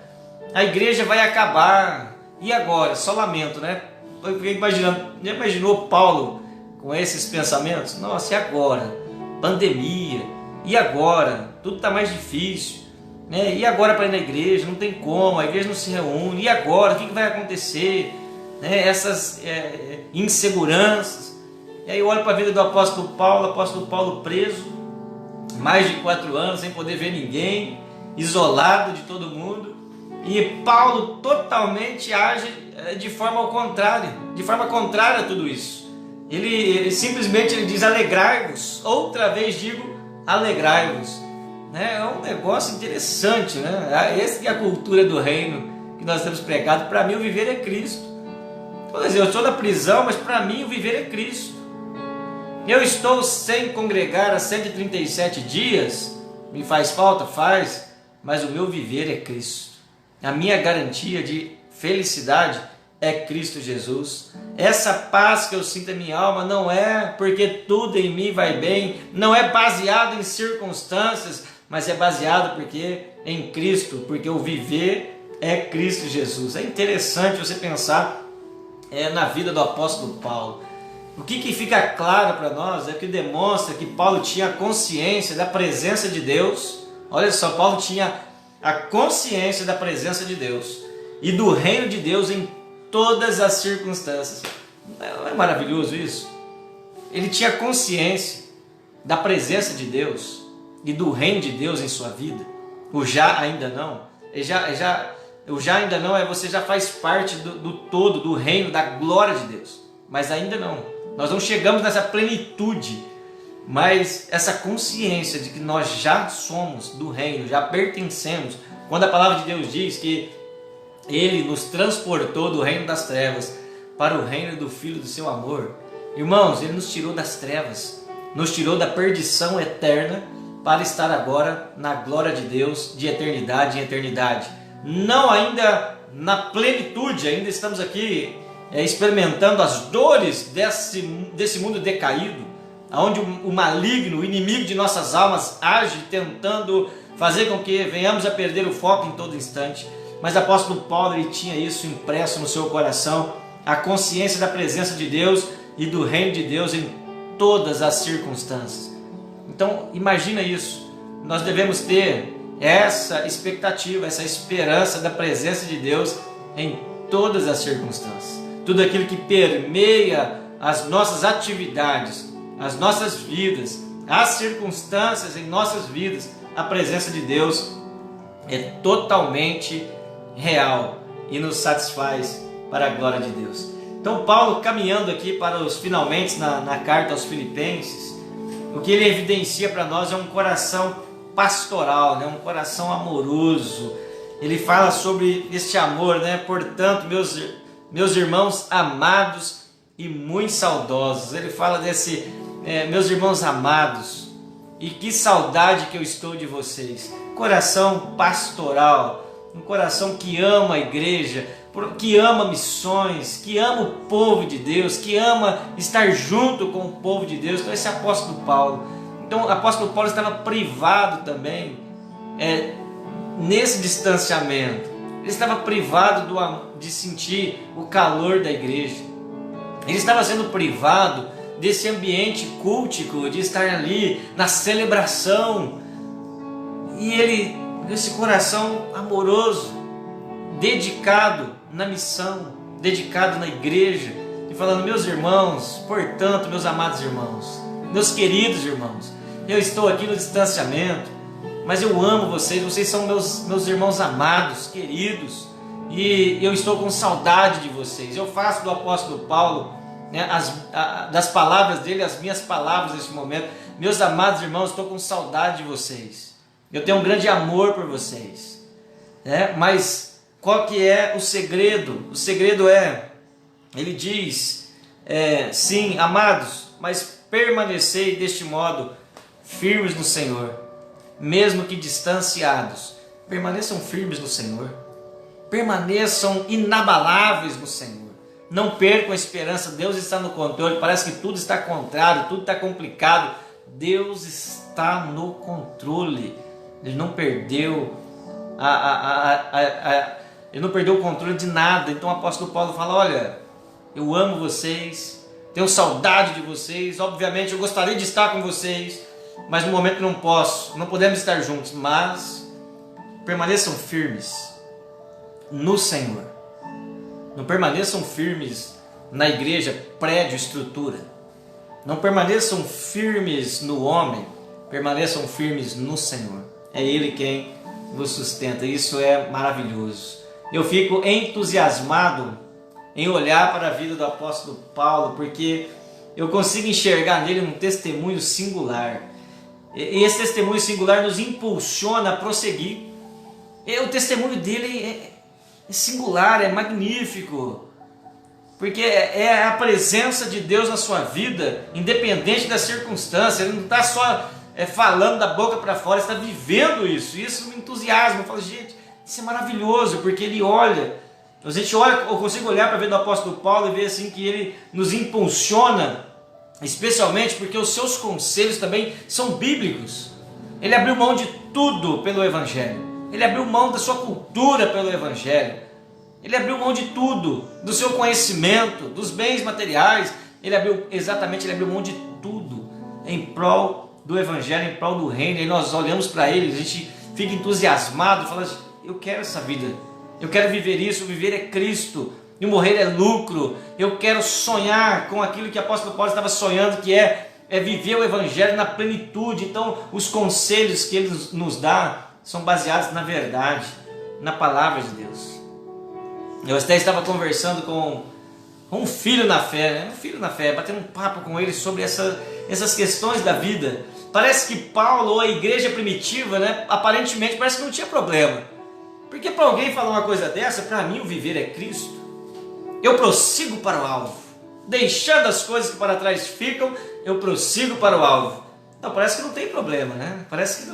A igreja vai acabar, e agora? Só lamento, né? Eu fiquei imaginando, já imaginou Paulo com esses pensamentos? Nossa, e agora? Pandemia, e agora? Tudo está mais difícil, né? E agora para ir na igreja? Não tem como, a igreja não se reúne, e agora? O que vai acontecer? Né? Essas inseguranças. E aí eu olho para a vida do apóstolo Paulo preso, mais de 4 anos, sem poder ver ninguém, isolado de todo mundo. E Paulo totalmente age de forma contrária a tudo isso. Ele simplesmente diz: alegrai-vos. Outra vez digo, alegrai-vos. É um negócio interessante, né? Essa que é a cultura do reino que nós temos pregado. Para mim, o viver é Cristo. Por exemplo, eu estou na prisão, mas para mim o viver é Cristo. Eu estou sem congregar há 137 dias, me faz falta? Faz, mas o meu viver é Cristo. A minha garantia de felicidade é Cristo Jesus. Essa paz que eu sinto em minha alma não é porque tudo em mim vai bem, não é baseado em circunstâncias, mas é baseado em Cristo, porque o viver é Cristo Jesus. É interessante você pensar na vida do apóstolo Paulo. O que fica claro para nós é que demonstra que Paulo tinha consciência da presença de Deus. Olha só, Paulo tinha a consciência da presença de Deus e do reino de Deus em todas as circunstâncias. Não é maravilhoso isso? Ele tinha consciência da presença de Deus e do reino de Deus em sua vida. O já ainda não. O já ainda não é você já faz parte do todo, do reino, da glória de Deus. Mas ainda não. Nós não chegamos nessa plenitude. Mas essa consciência de que nós já somos do reino, já pertencemos. Quando a palavra de Deus diz que Ele nos transportou do reino das trevas para o reino do Filho do seu amor. Irmãos, Ele nos tirou das trevas, nos tirou da perdição eterna para estar agora na glória de Deus de eternidade em eternidade. Não ainda na plenitude, ainda estamos aqui experimentando as dores desse mundo decaído, onde o maligno, o inimigo de nossas almas age tentando fazer com que venhamos a perder o foco em todo instante. Mas o apóstolo Paulo, ele tinha isso impresso no seu coração, a consciência da presença de Deus e do reino de Deus em todas as circunstâncias. Então imagina isso, nós devemos ter essa expectativa, essa esperança da presença de Deus em todas as circunstâncias. Tudo aquilo que permeia as nossas atividades, as nossas vidas, as circunstâncias em nossas vidas, a presença de Deus é totalmente real e nos satisfaz para a glória de Deus. Então Paulo, caminhando aqui para os finalmente na carta aos Filipenses, o que ele evidencia para nós é um coração pastoral, né? Um coração amoroso. Ele fala sobre este amor, né? Portanto, meus irmãos amados e muito saudosos. Ele fala desse, meus irmãos amados, e que saudade que eu estou de vocês. Coração pastoral, um coração que ama a igreja, que ama missões, que ama o povo de Deus, que ama estar junto com o povo de Deus. Então esse é o apóstolo Paulo. Então o apóstolo Paulo estava privado também, nesse distanciamento. Ele estava privado de sentir o calor da igreja. Ele estava sendo privado desse ambiente cultico, de estar ali na celebração. E ele, esse coração amoroso, dedicado na missão, dedicado na igreja, e falando: meus irmãos, portanto, meus amados irmãos, meus queridos irmãos, eu estou aqui no distanciamento, mas eu amo vocês, vocês são meus irmãos amados, queridos, e eu estou com saudade de vocês. Eu faço do apóstolo Paulo, né, das palavras dele, as minhas palavras nesse momento. Meus amados irmãos, estou com saudade de vocês, eu tenho um grande amor por vocês, né? Mas qual que é o segredo? O segredo ele diz, sim, amados, mas permanecei deste modo firmes no Senhor, mesmo que distanciados. Permaneçam firmes no Senhor, permaneçam inabaláveis no Senhor, não percam a esperança. Deus está no controle. Parece que tudo está contrário, tudo está complicado. Deus está no controle. Ele não perdeu ele não perdeu o controle de nada. Então o apóstolo Paulo fala: olha, eu amo vocês, tenho saudade de vocês, obviamente eu gostaria de estar com vocês, mas no momento não posso, não podemos estar juntos, mas permaneçam firmes no Senhor. Não permaneçam firmes na igreja, prédio, estrutura. Não permaneçam firmes no homem, permaneçam firmes no Senhor. É Ele quem vos sustenta. Isso é maravilhoso. Eu fico entusiasmado em olhar para a vida do apóstolo Paulo, porque eu consigo enxergar nele um testemunho singular. E esse testemunho singular nos impulsiona a prosseguir. E o testemunho dele é singular, é magnífico, porque é a presença de Deus na sua vida, independente das circunstâncias. Ele não está só falando da boca para fora, está vivendo isso. Isso me entusiasma. Eu falo: gente, isso é maravilhoso, porque ele olha, eu consigo olhar para a vida do apóstolo Paulo e ver assim que ele nos impulsiona, especialmente porque os seus conselhos também são bíblicos. Ele abriu mão de tudo pelo Evangelho. Ele abriu mão da sua cultura pelo Evangelho. Ele abriu mão de tudo, do seu conhecimento, dos bens materiais. Ele abriu mão de tudo em prol do Evangelho, em prol do reino. E nós olhamos para ele, a gente fica entusiasmado, fala: eu quero essa vida, eu quero viver isso. Viver é Cristo e morrer é lucro. Eu quero sonhar com aquilo que o apóstolo Paulo estava sonhando, que é viver o Evangelho na plenitude. Então os conselhos que ele nos dá são baseados na verdade, na palavra de Deus. Eu até estava conversando com um filho na fé, né? Um filho na fé, batendo um papo com ele sobre essas questões da vida. Parece que Paulo, ou a igreja primitiva, né, aparentemente parece que não tinha problema. Porque para alguém falar uma coisa dessa: para mim o viver é Cristo, eu prossigo para o alvo, deixando as coisas que para trás ficam, eu prossigo para o alvo. Então parece que não tem problema, né? Parece que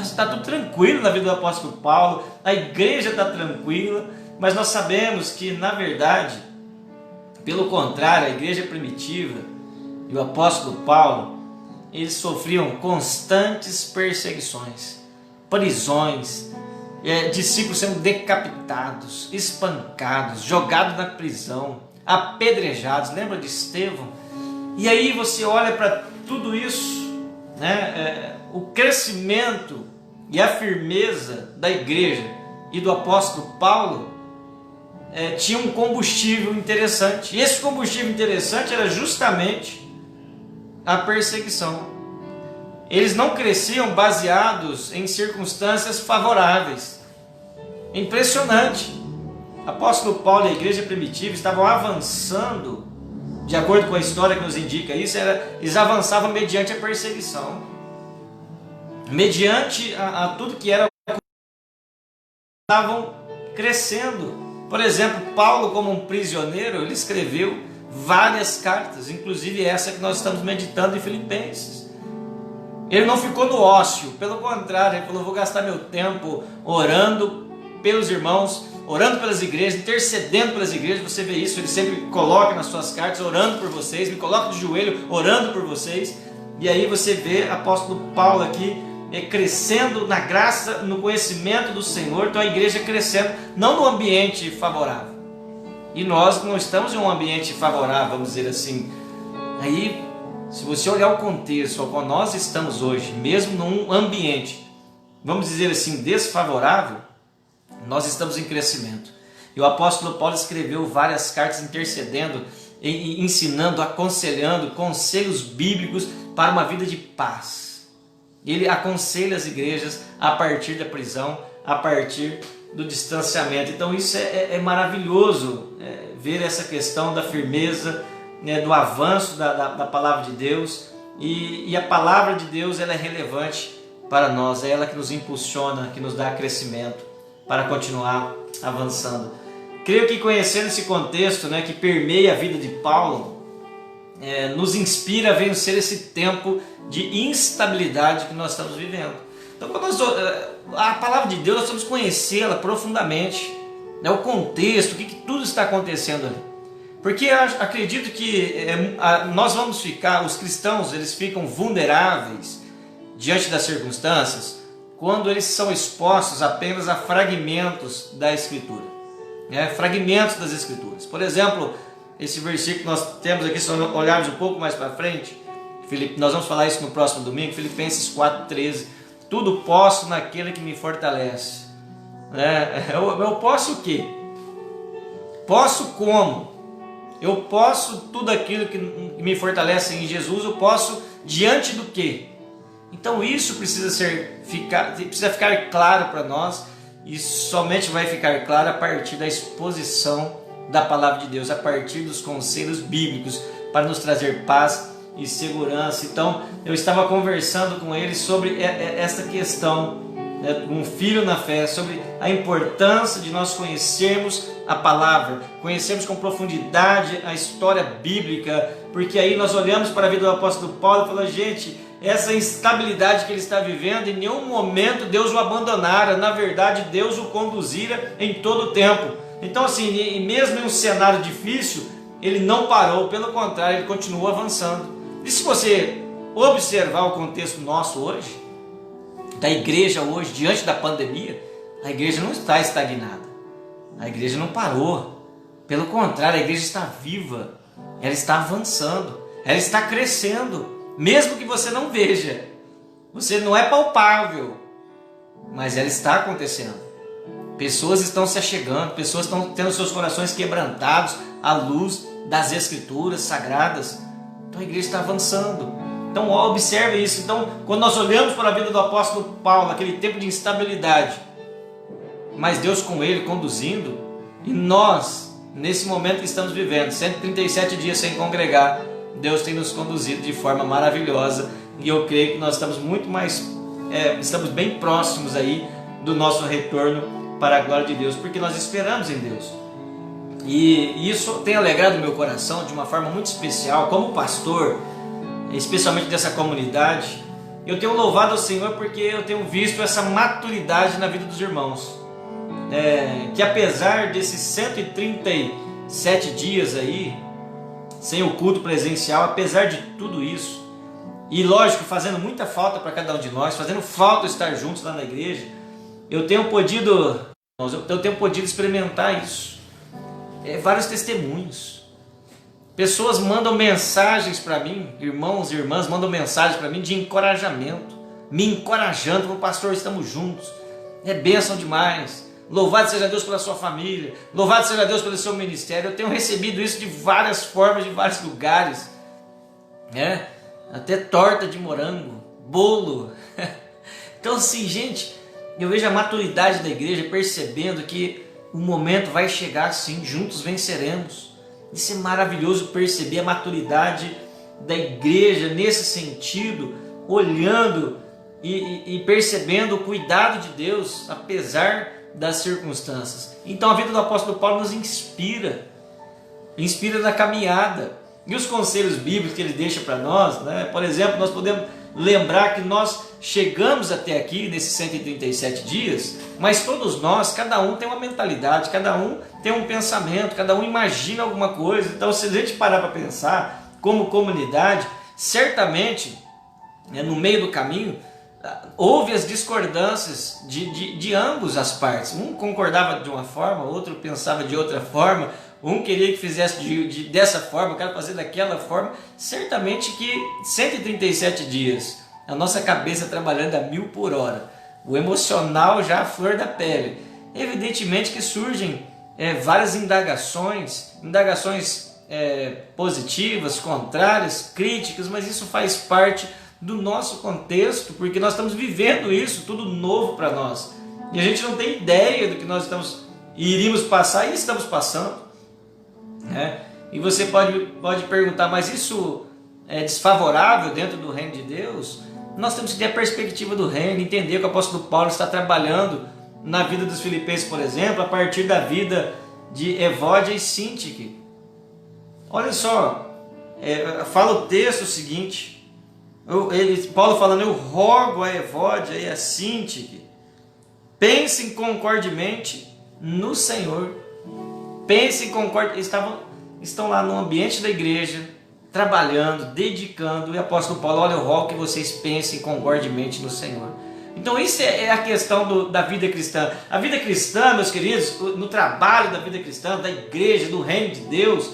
está tudo tranquilo na vida do apóstolo Paulo, a igreja está tranquila, mas nós sabemos que, na verdade, pelo contrário, a igreja primitiva e o apóstolo Paulo, eles sofriam constantes perseguições, prisões, discípulos sendo decapitados, espancados, jogados na prisão, apedrejados. Lembra de Estevão? E aí você olha para tudo isso, né? O crescimento e a firmeza da igreja e do apóstolo Paulo tinha um combustível interessante. E esse combustível interessante era justamente a perseguição. Eles não cresciam baseados em circunstâncias favoráveis. Impressionante. O apóstolo Paulo e a igreja primitiva estavam avançando de acordo com a história que nos indica isso, eles avançavam mediante a perseguição, mediante a tudo que era, estavam crescendo. Por exemplo, Paulo, como um prisioneiro, ele escreveu várias cartas, inclusive essa que nós estamos meditando em Filipenses. Ele não ficou no ócio, pelo contrário, ele falou: vou gastar meu tempo orando pelos irmãos, orando pelas igrejas, intercedendo pelas igrejas. Você vê isso, ele sempre coloca nas suas cartas: orando por vocês, me coloca de joelho, orando por vocês. E aí você vê o apóstolo Paulo aqui crescendo na graça, no conhecimento do Senhor. Então a igreja crescendo, não no ambiente favorável. E nós não estamos em um ambiente favorável, vamos dizer assim. Aí, se você olhar o contexto ao qual nós estamos hoje, mesmo num ambiente, vamos dizer assim, desfavorável, nós estamos em crescimento. E o apóstolo Paulo escreveu várias cartas intercedendo, ensinando, aconselhando, conselhos bíblicos para uma vida de paz. Ele aconselha as igrejas a partir da prisão, a partir do distanciamento. Então isso é maravilhoso, ver essa questão da firmeza, do avanço da palavra de Deus. E a palavra de Deus, ela é relevante para nós, é ela que nos impulsiona, que nos dá crescimento para continuar avançando. Creio que conhecendo esse contexto, que permeia a vida de Paulo, nos inspira a vencer esse tempo de instabilidade que nós estamos vivendo. Então, a palavra de Deus, nós precisamos conhecê-la profundamente, o contexto, o que tudo está acontecendo ali. Porque eu acredito que nós vamos ficar, os cristãos, eles ficam vulneráveis diante das circunstâncias quando eles são expostos apenas a fragmentos da Escritura, fragmentos das Escrituras. Por exemplo, esse versículo que nós temos aqui, se nós olharmos um pouco mais para frente, nós vamos falar isso no próximo domingo, Filipenses 4,13. Tudo posso naquele que me fortalece. Eu posso o quê? Posso como? Eu posso tudo aquilo que me fortalece em Jesus. Eu posso diante do quê? Então isso precisa ficar claro para nós, e somente vai ficar claro a partir da exposição da palavra de Deus, a partir dos conselhos bíblicos para nos trazer paz e segurança. Então eu estava conversando com ele sobre essa questão, um filho na fé, sobre a importância de nós conhecermos a palavra, conhecermos com profundidade a história bíblica, porque aí nós olhamos para a vida do apóstolo Paulo e falamos: gente, essa instabilidade que ele está vivendo, em nenhum momento Deus o abandonara, na verdade Deus o conduzira em todo o tempo. Então assim, mesmo em um cenário difícil, ele não parou, pelo contrário, ele continuou avançando. E se você observar o contexto nosso hoje, da igreja hoje, diante da pandemia, a igreja não está estagnada, a igreja não parou, pelo contrário, a igreja está viva, ela está avançando, ela está crescendo, mesmo que você não veja, você não é palpável, mas ela está acontecendo. Pessoas estão se achegando, pessoas estão tendo seus corações quebrantados à luz das Escrituras sagradas. Então a igreja está avançando. Então observe isso. Então, quando nós olhamos para a vida do apóstolo Paulo, aquele tempo de instabilidade, mas Deus com ele conduzindo, e nós, nesse momento que estamos vivendo, 137 dias sem congregar, Deus tem nos conduzido de forma maravilhosa, e eu creio que nós estamos estamos bem próximos aí do nosso retorno para a glória de Deus, porque nós esperamos em Deus. E isso tem alegrado o meu coração de uma forma muito especial, como pastor, especialmente dessa comunidade. Eu tenho louvado ao Senhor porque eu tenho visto essa maturidade na vida dos irmãos, que apesar desses 137 dias aí, sem o culto presencial, apesar de tudo isso, e lógico, fazendo muita falta para cada um de nós, fazendo falta estar juntos lá na igreja, eu tenho podido experimentar isso. Vários testemunhos. Pessoas mandam mensagens para mim, irmãos e irmãs mandam mensagens para mim de encorajamento, me encorajando: pastor, estamos juntos, é bênção demais, louvado seja Deus pela sua família, louvado seja Deus pelo seu ministério. Eu tenho recebido isso de várias formas, de vários lugares, até torta de morango, bolo. Então assim, gente, eu vejo a maturidade da igreja, percebendo que o momento vai chegar sim, juntos venceremos. Isso é maravilhoso perceber a maturidade da igreja nesse sentido, olhando e percebendo o cuidado de Deus, apesar das circunstâncias. Então a vida do apóstolo Paulo nos inspira na caminhada. E os conselhos bíblicos que ele deixa para nós, né? Por exemplo, nós podemos lembrar que nós chegamos até aqui nesses 137 dias, mas todos nós, cada um tem uma mentalidade, cada um tem um pensamento, cada um imagina alguma coisa. Então, se a gente parar para pensar, como comunidade, certamente, no meio do caminho, houve as discordâncias de ambas as partes. Um concordava de uma forma, outro pensava de outra forma, um queria que fizesse dessa forma, o cara fazer daquela forma. Certamente que 137 dias, a nossa cabeça trabalhando a 1000 por hora, o emocional já à flor da pele. Evidentemente que surgem várias indagações positivas, contrárias, críticas, mas isso faz parte do nosso contexto, porque nós estamos vivendo isso, tudo novo para nós. E a gente não tem ideia do que nós iríamos passar e estamos passando. E você pode perguntar, mas isso é desfavorável dentro do reino de Deus? Nós temos que ter a perspectiva do reino, entender que o apóstolo Paulo está trabalhando na vida dos filipenses, por exemplo, a partir da vida de Evódia e Sintique. Olha só, fala o texto o seguinte, Paulo falando: eu rogo a Evódia e a Sintique, pensem concordemente no Senhor. Pensem concordemente. Estão lá no ambiente da igreja, trabalhando, dedicando, e o apóstolo Paulo: olha, eu rogo que vocês pensem concordemente no Senhor. Então isso é a questão da vida cristã. A vida cristã, meus queridos, no trabalho da vida cristã, da igreja, do reino de Deus,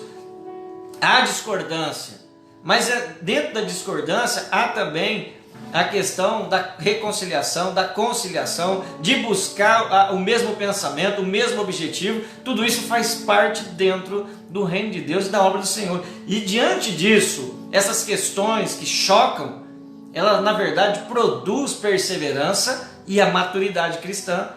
há discordância, mas dentro da discordância há também a questão da reconciliação, da conciliação, de buscar o mesmo pensamento, o mesmo objetivo. Tudo isso faz parte dentro do reino de Deus e da obra do Senhor. E diante disso, essas questões que chocam, ela na verdade produz perseverança e a maturidade cristã,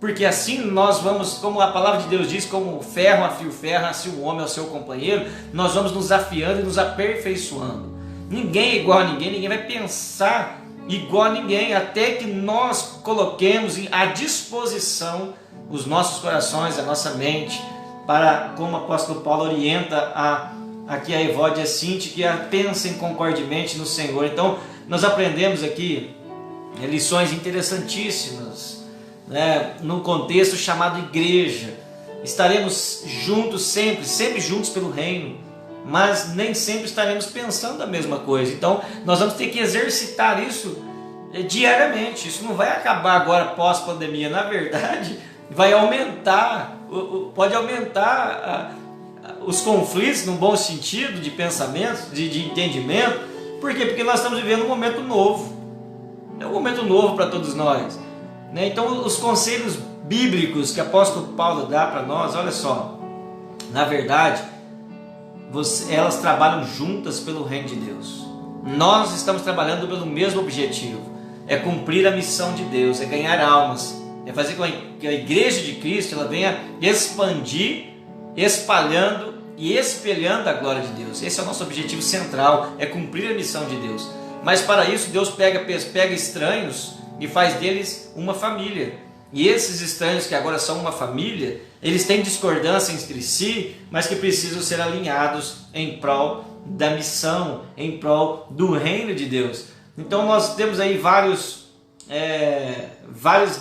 porque assim nós vamos, como a palavra de Deus diz, como ferro afia o ferro, assim o homem ao seu companheiro, nós vamos nos afiando e nos aperfeiçoando. Ninguém é igual a ninguém, ninguém vai pensar igual a ninguém, até que nós coloquemos à disposição os nossos corações, a nossa mente, para, como o apóstolo Paulo orienta aqui a Evódia e a Sintique, que pensem concordemente no Senhor. Então nós aprendemos aqui lições interessantíssimas, no contexto chamado igreja. Estaremos juntos sempre juntos pelo reino, mas nem sempre estaremos pensando a mesma coisa. Então nós vamos ter que exercitar isso diariamente. Isso não vai acabar agora pós-pandemia. Na verdade, vai aumentar, pode aumentar os conflitos, num bom sentido, de pensamento, de entendimento. Por quê? Porque nós estamos vivendo um momento novo. É um momento novo para todos nós. Então os conselhos bíblicos que o apóstolo Paulo dá para nós, olha só, na verdade, elas trabalham juntas pelo reino de Deus. Nós estamos trabalhando pelo mesmo objetivo: é cumprir a missão de Deus, é ganhar almas, é fazer com que a igreja de Cristo ela venha expandir, espalhando e espelhando a glória de Deus. Esse é o nosso objetivo central, é cumprir a missão de Deus. Mas para isso Deus pega estranhos e faz deles uma família. E esses estranhos que agora são uma família, eles têm discordância entre si, mas que precisam ser alinhados em prol da missão, em prol do reino de Deus. Então nós temos aí vários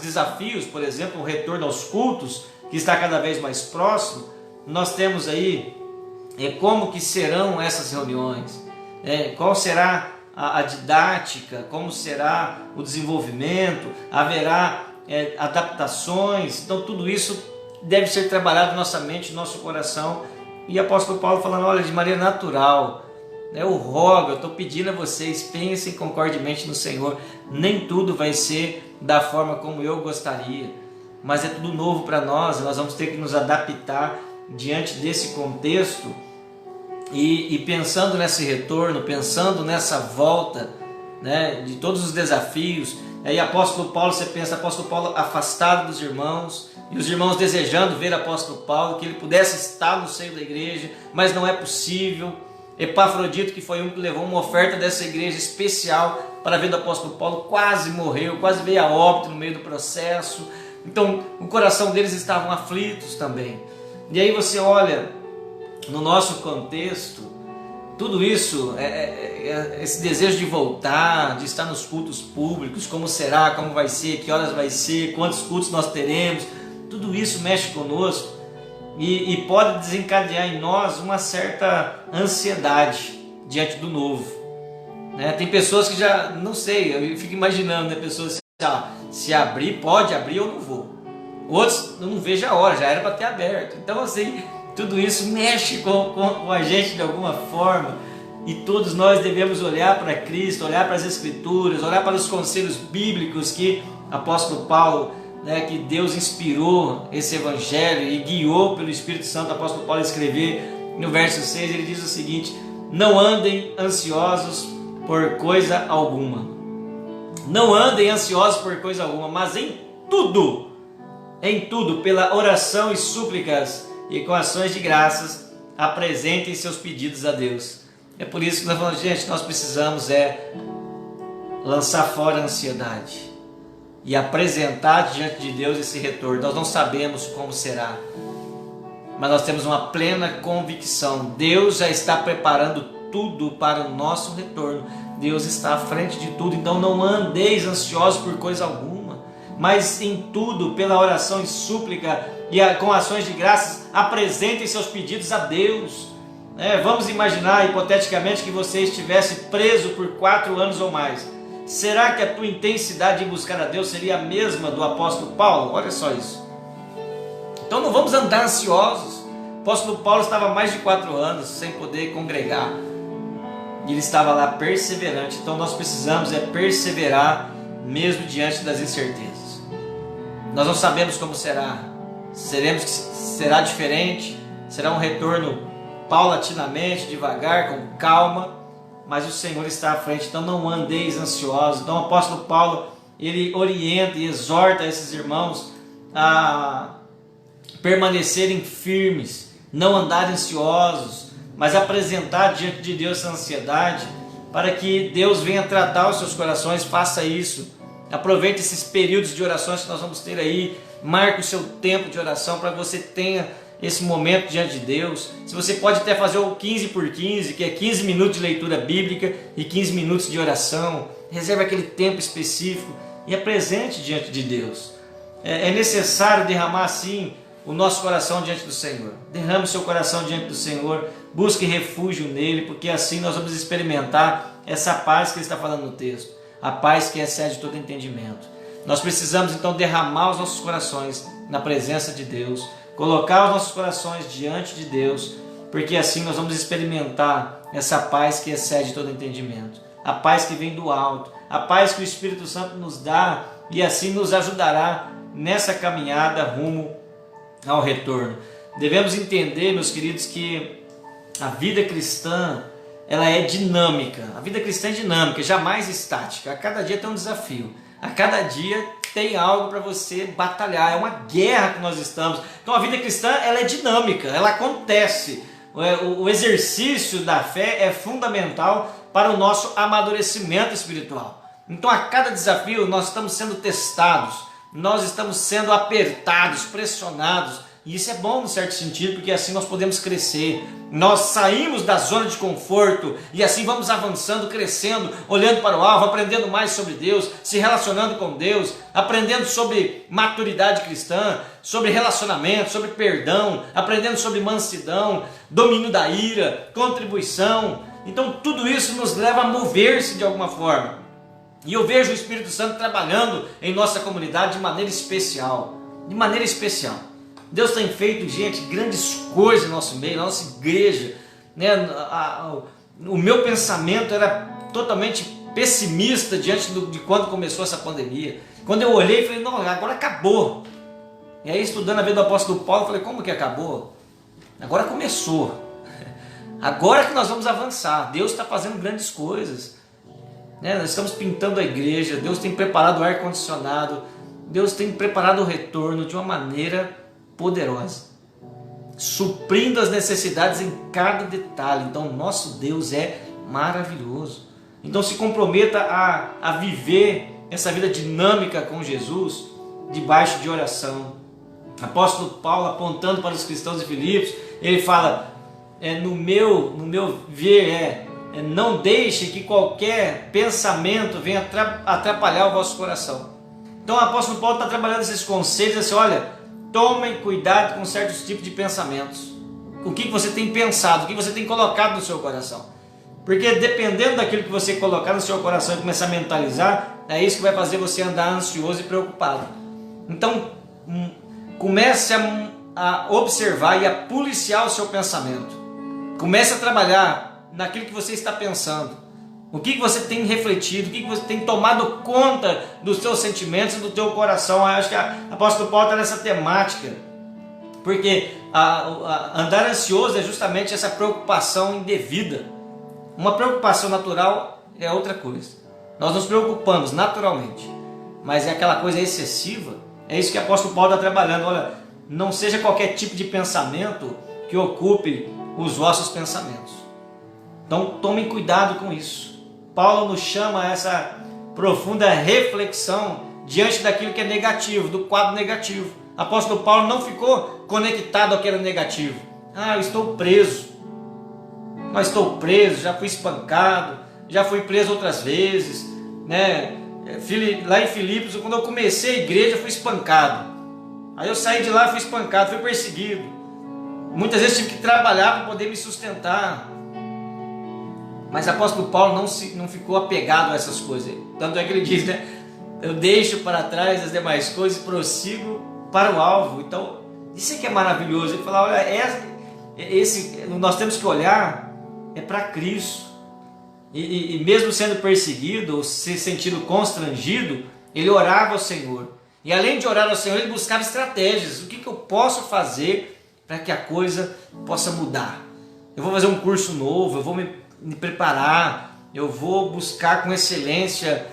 desafios. Por exemplo, o retorno aos cultos, que está cada vez mais próximo. Nós temos aí como que serão essas reuniões, qual será a didática, como será o desenvolvimento, haverá adaptações. Então tudo isso deve ser trabalhado na nossa mente, no nosso coração. E o apóstolo Paulo falando: olha, de maneira natural, eu rogo, eu estou pedindo a vocês, pensem concordemente no Senhor. Nem tudo vai ser da forma como eu gostaria, mas é tudo novo para nós. Nós vamos ter que nos adaptar diante desse contexto. E pensando nesse retorno, pensando nessa volta, de todos os desafios. Aí apóstolo Paulo, você pensa, apóstolo Paulo afastado dos irmãos, e os irmãos desejando ver o apóstolo Paulo, que ele pudesse estar no seio da igreja, mas não é possível. Epafrodito, que foi um que levou uma oferta dessa igreja especial para ver o apóstolo Paulo, quase morreu, quase veio a óbito no meio do processo. Então o coração deles estavam aflitos também. E aí você olha no nosso contexto, tudo isso, esse desejo de voltar, de estar nos cultos públicos, como será, como vai ser, que horas vai ser, quantos cultos nós teremos, tudo isso mexe conosco e pode desencadear em nós uma certa ansiedade diante do novo. Né? Tem pessoas que já, não sei, eu fico imaginando, né? Pessoas se abrir, pode abrir, eu não vou. Outros, eu não vejo a hora, já era para ter aberto. Então assim, tudo isso mexe com a gente de alguma forma, e todos nós devemos olhar para Cristo, olhar para as Escrituras, olhar para os conselhos bíblicos que apóstolo Paulo, né, que Deus inspirou esse evangelho e guiou pelo Espírito Santo o apóstolo Paulo a escrever. No verso 6 ele diz o seguinte: não andem ansiosos por coisa alguma. Não andem ansiosos por coisa alguma, mas em tudo, pela oração e súplicas e com ações de graças, apresentem seus pedidos a Deus. É por isso que nós falamos, gente, nós precisamos lançar fora a ansiedade e apresentar diante de Deus esse retorno. Nós não sabemos como será, mas nós temos uma plena convicção. Deus já está preparando tudo para o nosso retorno. Deus está à frente de tudo. Então não andeis ansiosos por coisa alguma, mas em tudo, pela oração e súplica e com ações de graças, apresentem seus pedidos a Deus. Vamos imaginar hipoteticamente que você estivesse preso por 4 anos ou mais. Será que a tua intensidade em buscar a Deus seria a mesma do apóstolo Paulo? Olha só isso. Então não vamos andar ansiosos. O apóstolo Paulo estava há mais de 4 anos sem poder congregar, e ele estava lá perseverante. Então nós precisamos perseverar mesmo diante das incertezas. Nós não sabemos como será. Será diferente, será um retorno paulatinamente, devagar, com calma, mas o Senhor está à frente. Então não andeis ansiosos. Então o apóstolo Paulo, ele orienta e exorta esses irmãos a permanecerem firmes, não andarem ansiosos, mas apresentar diante de Deus essa ansiedade, para que Deus venha tratar os seus corações. Faça isso, aproveite esses períodos de orações que nós vamos ter aí, marque o seu tempo de oração para que você tenha esse momento diante de Deus. Se você pode até fazer o 15 por 15, que é 15 minutos de leitura bíblica e 15 minutos de oração, reserve aquele tempo específico e apresente diante de Deus. É necessário derramar assim o nosso coração diante do Senhor. Derrame o seu coração diante do Senhor, busque refúgio nele, porque assim nós vamos experimentar essa paz que ele está falando no texto, a paz que excede todo entendimento. Nós precisamos então derramar os nossos corações na presença de Deus, colocar os nossos corações diante de Deus, porque assim nós vamos experimentar essa paz que excede todo entendimento, a paz que vem do alto, a paz que o Espírito Santo nos dá, e assim nos ajudará nessa caminhada rumo ao retorno. Devemos entender, meus queridos, que a vida cristã, ela é dinâmica. A vida cristã é dinâmica, jamais estática. A cada dia tem um desafio, a cada dia tem algo para você batalhar. É uma guerra que nós estamos. Então a vida cristã, ela é dinâmica, ela acontece. O exercício da fé é fundamental para o nosso amadurecimento espiritual. Então a cada desafio nós estamos sendo testados, nós estamos sendo apertados, pressionados, e isso é bom no certo sentido, porque assim nós podemos crescer. Nós saímos da zona de conforto e assim vamos avançando, crescendo, olhando para o alvo, aprendendo mais sobre Deus, se relacionando com Deus, aprendendo sobre maturidade cristã, sobre relacionamento, sobre perdão, aprendendo sobre mansidão, domínio da ira, contribuição. Então tudo isso nos leva a mover-se de alguma forma. E eu vejo o Espírito Santo trabalhando em nossa comunidade de maneira especial. De maneira especial. Deus tem feito, gente, grandes coisas no nosso meio, na nossa igreja. Né? O meu pensamento era totalmente pessimista diante de quando começou essa pandemia. Quando eu olhei, falei, não, agora acabou. E aí, estudando a vida do apóstolo Paulo, eu falei, como que acabou? Agora começou. Agora que nós vamos avançar. Deus está fazendo grandes coisas. Nós estamos pintando a igreja, Deus tem preparado o ar-condicionado, Deus tem preparado o retorno de uma maneira poderosa, suprindo as necessidades em cada detalhe. Então, nosso Deus é maravilhoso. Então, se comprometa a viver essa vida dinâmica com Jesus, debaixo de oração. Apóstolo Paulo, apontando para os cristãos de Filipos, ele fala, no meu ver, não deixe que qualquer pensamento venha atrapalhar o vosso coração. Então o apóstolo Paulo está trabalhando esses conselhos, assim, olha, tomem cuidado com certos tipos de pensamentos. O que você tem pensado, o que você tem colocado no seu coração. Porque dependendo daquilo que você colocar no seu coração e começar a mentalizar, é isso que vai fazer você andar ansioso e preocupado. Então, comece a observar e a policiar o seu pensamento. Comece a trabalhar naquilo que você está pensando. O que você tem refletido, o que você tem tomado conta dos seus sentimentos e do teu coração. Eu acho que o apóstolo Paulo está nessa temática. Porque andar ansioso é justamente essa preocupação indevida. Uma preocupação natural é outra coisa. Nós nos preocupamos naturalmente, mas é aquela coisa excessiva. É isso que o apóstolo Paulo está trabalhando. Olha, não seja qualquer tipo de pensamento que ocupe os vossos pensamentos. Então tomem cuidado com isso. Paulo nos chama a essa profunda reflexão diante daquilo que é negativo, do quadro negativo. O apóstolo Paulo não ficou conectado ao que era negativo. Eu estou preso. Mas estou preso, já fui espancado, já fui preso outras vezes, né? Lá em Filipos, quando eu comecei a igreja, fui espancado. Aí eu saí de lá, fui espancado, fui perseguido. Muitas vezes tive que trabalhar para poder me sustentar. Mas o apóstolo Paulo não ficou apegado a essas coisas. Tanto é que ele diz, né? Eu deixo para trás as demais coisas e prossigo para o alvo. Então, isso é que é maravilhoso. Ele fala, olha, nós temos que olhar para Cristo. E mesmo sendo perseguido, ou se sentindo constrangido, ele orava ao Senhor. E além de orar ao Senhor, ele buscava estratégias. O que eu posso fazer para que a coisa possa mudar? Eu vou fazer um curso novo, eu vou me preparar, eu vou buscar com excelência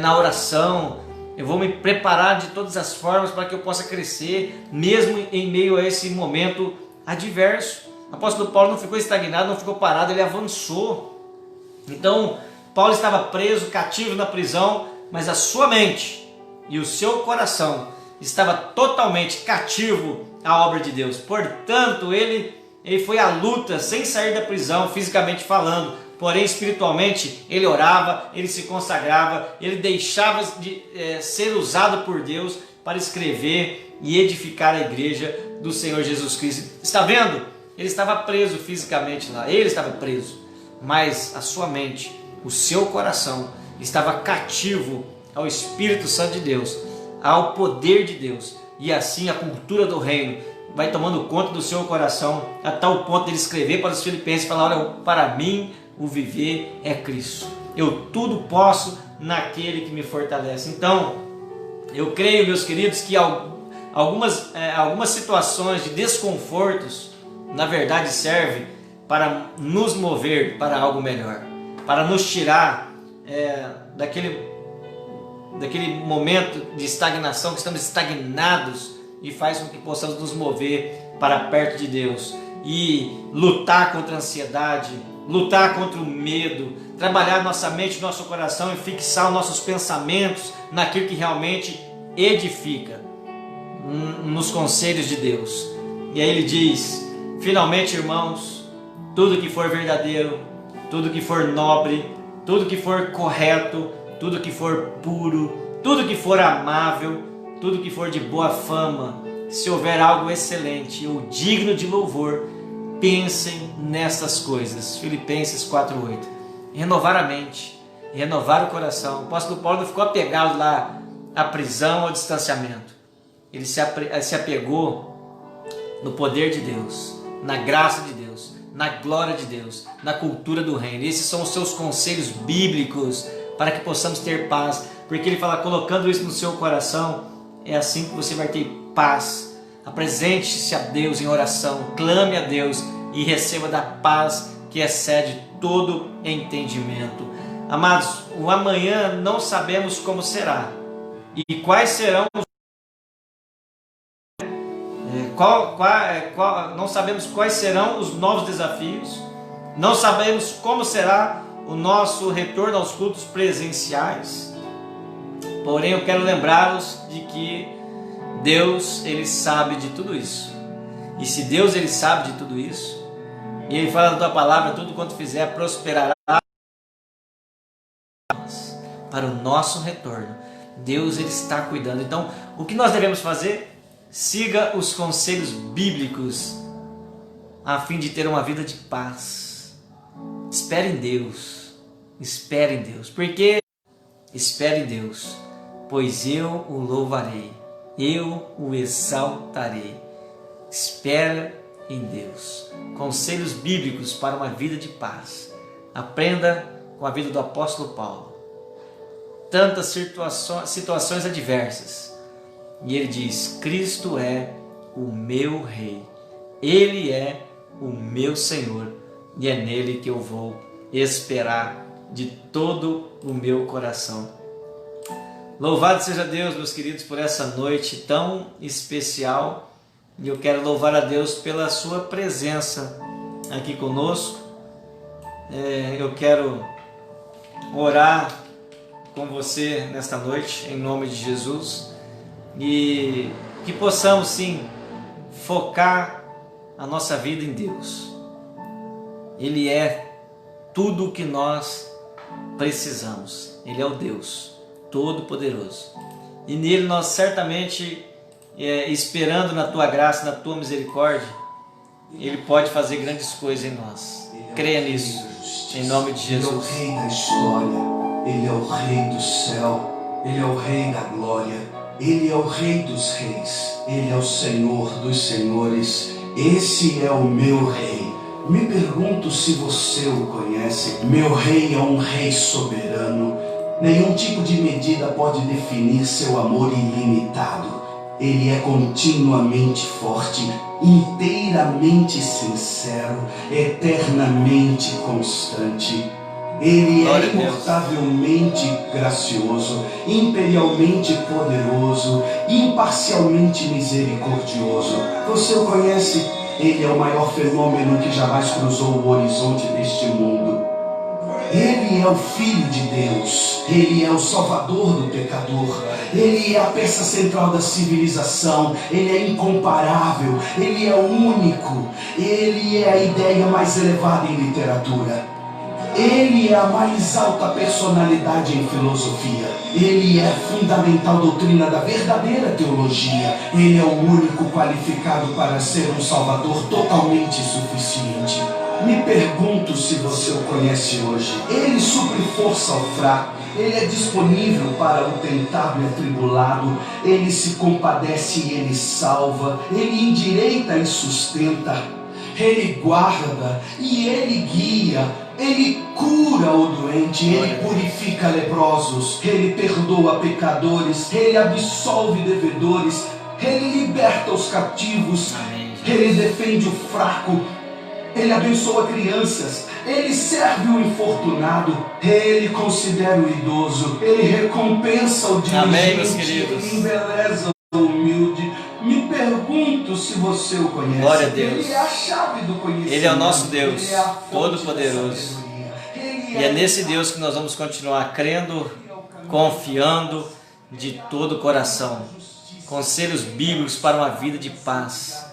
na oração, eu vou me preparar de todas as formas para que eu possa crescer, mesmo em meio a esse momento adverso. O apóstolo Paulo não ficou estagnado, não ficou parado, ele avançou. Então, Paulo estava preso, cativo na prisão, mas a sua mente e o seu coração estava totalmente cativo à obra de Deus. Portanto, ele foi à luta sem sair da prisão, fisicamente falando, porém espiritualmente ele orava, ele se consagrava, ele deixava de ser usado por Deus para escrever e edificar a igreja do Senhor Jesus Cristo. Está vendo? Ele estava preso fisicamente lá, ele estava preso, mas a sua mente, o seu coração estava cativo ao Espírito Santo de Deus, ao poder de Deus, e assim a cultura do reino vai tomando conta do seu coração, a tal ponto de ele escrever para os filipenses e falar, olha, para mim o viver é Cristo, eu tudo posso naquele que me fortalece. Então, eu creio, meus queridos, que algumas situaçõões de desconfortos, na verdade, serve para nos mover para algo melhor, para nos tirar daquele momento de estagnação, que estamos estagnados, e faz com que possamos nos mover para perto de Deus e lutar contra a ansiedade, lutar contra o medo, trabalhar nossa mente, nosso coração e fixar os nossos pensamentos naquilo que realmente edifica, nos conselhos de Deus. E aí ele diz, finalmente, irmãos, tudo que for verdadeiro, tudo que for nobre, tudo que for correto, tudo que for puro, tudo que for amável, tudo que for de boa fama, se houver algo excelente ou digno de louvor, pensem nessas coisas. Filipenses 4:8. Renovar a mente, renovar o coração. O apóstolo Paulo não ficou apegado lá à prisão, ao distanciamento. Ele se apegou no poder de Deus, na graça de Deus, na glória de Deus, na cultura do reino. Esses são os seus conselhos bíblicos para que possamos ter paz, porque ele fala, colocando isso no seu coração, é assim que você vai ter paz. Apresente-se a Deus em oração, clame a Deus e receba da paz que excede todo entendimento. Amados, o amanhã não sabemos como será, E quais serão não sabemos quais serão os novos desafios, não sabemos como será o nosso retorno aos cultos presenciais. Porém, eu quero lembrá-los de que Deus, Ele sabe de tudo isso. E se Deus, Ele sabe de tudo isso, e Ele fala da tua palavra, tudo quanto fizer prosperará para o nosso retorno. Deus, Ele está cuidando. Então, o que nós devemos fazer? Siga os conselhos bíblicos a fim de ter uma vida de paz. Espere em Deus. Espere em Deus. Porque espere em Deus, pois eu o louvarei. Eu o exaltarei. Espera em Deus. Conselhos bíblicos para uma vida de paz. Aprenda com a vida do apóstolo Paulo. Tantas situações adversas. E ele diz: Cristo é o meu Rei. Ele é o meu Senhor. E é nele que eu vou esperar de todo o meu coração. Louvado seja Deus, meus queridos, por essa noite tão especial. E eu quero louvar a Deus pela sua presença aqui conosco. Eu quero orar com você nesta noite, em nome de Jesus. E que possamos sim focar a nossa vida em Deus. Ele é tudo o que nós precisamos. Ele é o Deus Todo-Poderoso. E nele nós certamente, esperando na tua graça, na tua misericórdia, Ele pode fazer grandes coisas em nós. Creia nisso, em nome de Jesus. Ele é o Rei da história, Ele é o Rei do céu, Ele é o Rei da glória. Ele é o Rei dos reis, Ele é o Senhor dos senhores, esse é o meu Rei. Me pergunto se você o conhece. Meu Rei é um Rei soberano. Nenhum tipo de medida pode definir seu amor ilimitado. Ele é continuamente forte, inteiramente sincero, eternamente constante. Ele é imutavelmente gracioso, imperialmente poderoso, imparcialmente misericordioso. Você o conhece? Ele é o maior fenômeno que jamais cruzou o horizonte deste mundo. Ele é o Filho de Deus, Ele é o Salvador do pecador, Ele é a peça central da civilização, Ele é incomparável, Ele é único, Ele é a ideia mais elevada em literatura. Ele é a mais alta personalidade em filosofia. Ele é a fundamental doutrina da verdadeira teologia. Ele é o único qualificado para ser um salvador totalmente suficiente. Me pergunto se você o conhece hoje. Ele supre força ao fraco. Ele é disponível para o tentado e atribulado. Ele se compadece e Ele salva. Ele endireita e sustenta. Ele guarda e Ele guia. Ele cura o doente, Ele purifica leprosos, Ele perdoa pecadores, Ele absolve devedores, Ele liberta os cativos, Ele defende o fraco, Ele abençoa crianças, Ele serve o infortunado, Ele considera o idoso, Ele recompensa o diligente, Ele embeleza o humilde. Me pergunto se você o conhece. Glória a Deus. Ele é a chave do conhecimento. Ele é o nosso Deus, Todo-Poderoso. E é nesse Deus que nós vamos continuar crendo, confiando de todo o coração. Conselhos bíblicos para uma vida de paz.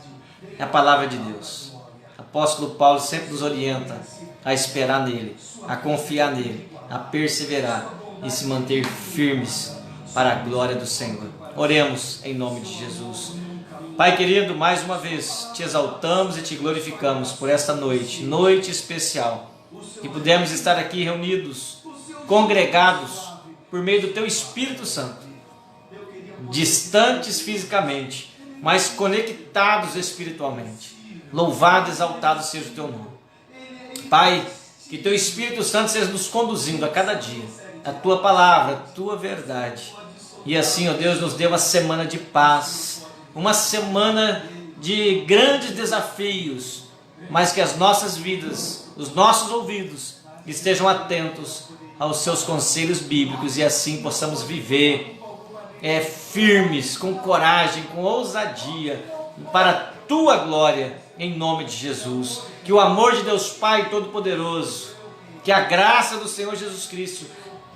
É a palavra de Deus. O apóstolo Paulo sempre nos orienta a esperar nele, a confiar nele, a perseverar e se manter firmes para a glória do Senhor. Oremos em nome de Jesus. Pai querido, mais uma vez te exaltamos e te glorificamos por esta noite, noite especial, que pudemos estar aqui reunidos, congregados por meio do Teu Espírito Santo, distantes fisicamente, mas conectados espiritualmente. Louvado e exaltado seja o Teu nome. Pai, que Teu Espírito Santo seja nos conduzindo a cada dia, a Tua palavra, a Tua verdade. E assim, ó Deus, nos dê uma semana de paz, uma semana de grandes desafios, mas que as nossas vidas, os nossos ouvidos estejam atentos aos Seus conselhos bíblicos e assim possamos viver firmes, com coragem, com ousadia, para a tua glória, em nome de Jesus. Que o amor de Deus Pai Todo-Poderoso, que a graça do Senhor Jesus Cristo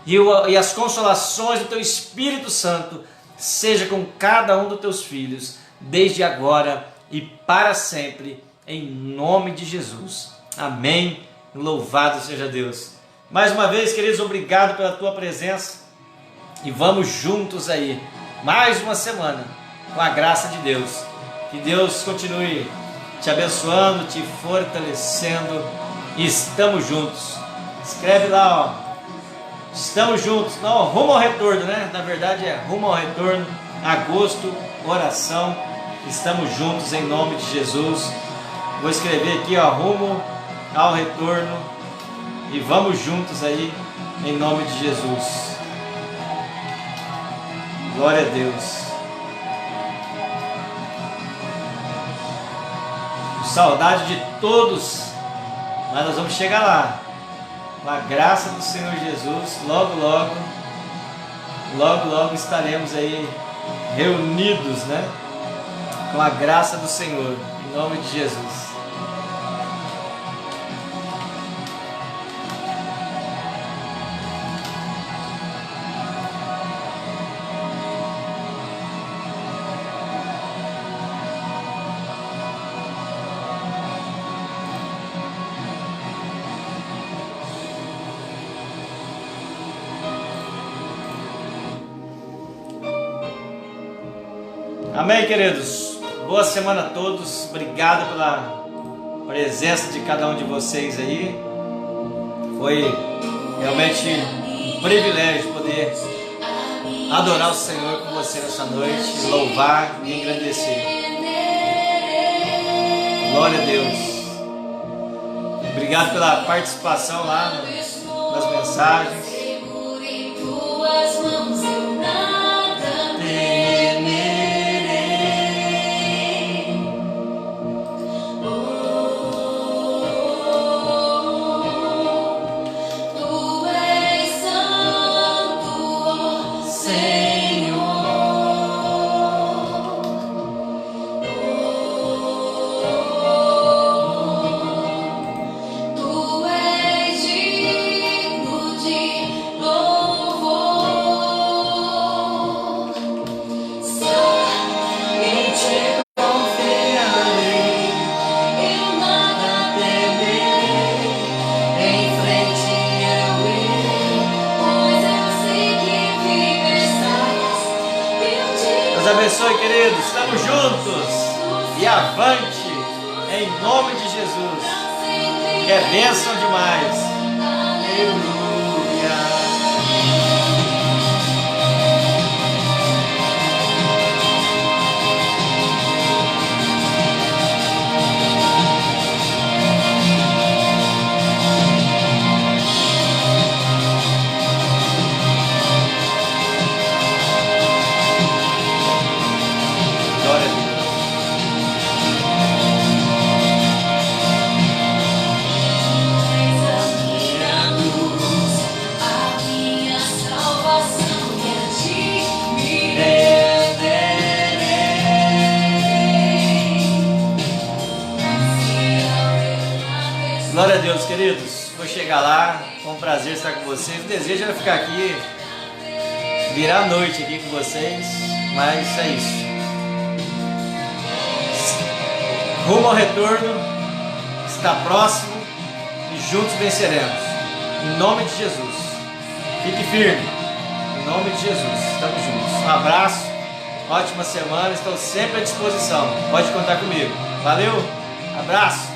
e as consolações do teu Espírito Santo seja com cada um dos teus filhos, desde agora e para sempre, em nome de Jesus. Amém. Louvado seja Deus. Mais uma vez, queridos, obrigado pela tua presença e vamos juntos aí, mais uma semana, com a graça de Deus. Que Deus continue te abençoando, te fortalecendo, e estamos juntos. Escreve lá, ó. Estamos juntos, não, rumo ao retorno, né? Na verdade é rumo ao retorno, agosto, oração, estamos juntos em nome de Jesus. Vou escrever aqui, ó, rumo ao retorno, e vamos juntos aí em nome de Jesus. Glória a Deus. Com saudade de todos, mas nós vamos chegar lá. Com a graça do Senhor Jesus, logo, logo estaremos aí reunidos, né? Com a graça do Senhor, em nome de Jesus. Amém, queridos? Boa semana a todos. Obrigado pela presença de cada um de vocês aí. Foi realmente um privilégio poder adorar o Senhor com você nessa noite, louvar e engrandecer. Glória a Deus. Obrigado pela participação lá nas mensagens. Abençoe, queridos, estamos juntos e avante em nome de Jesus, que é bênção demais. Aleluia. Glória a Deus, queridos. Vou chegar lá, foi um prazer estar com vocês. O desejo era ficar aqui, virar a noite aqui com vocês, mas é isso. Rumo ao retorno, está próximo e juntos venceremos. Em nome de Jesus. Fique firme. Em nome de Jesus. Estamos juntos. Um abraço, ótima semana. Estou sempre à disposição. Pode contar comigo. Valeu, abraço.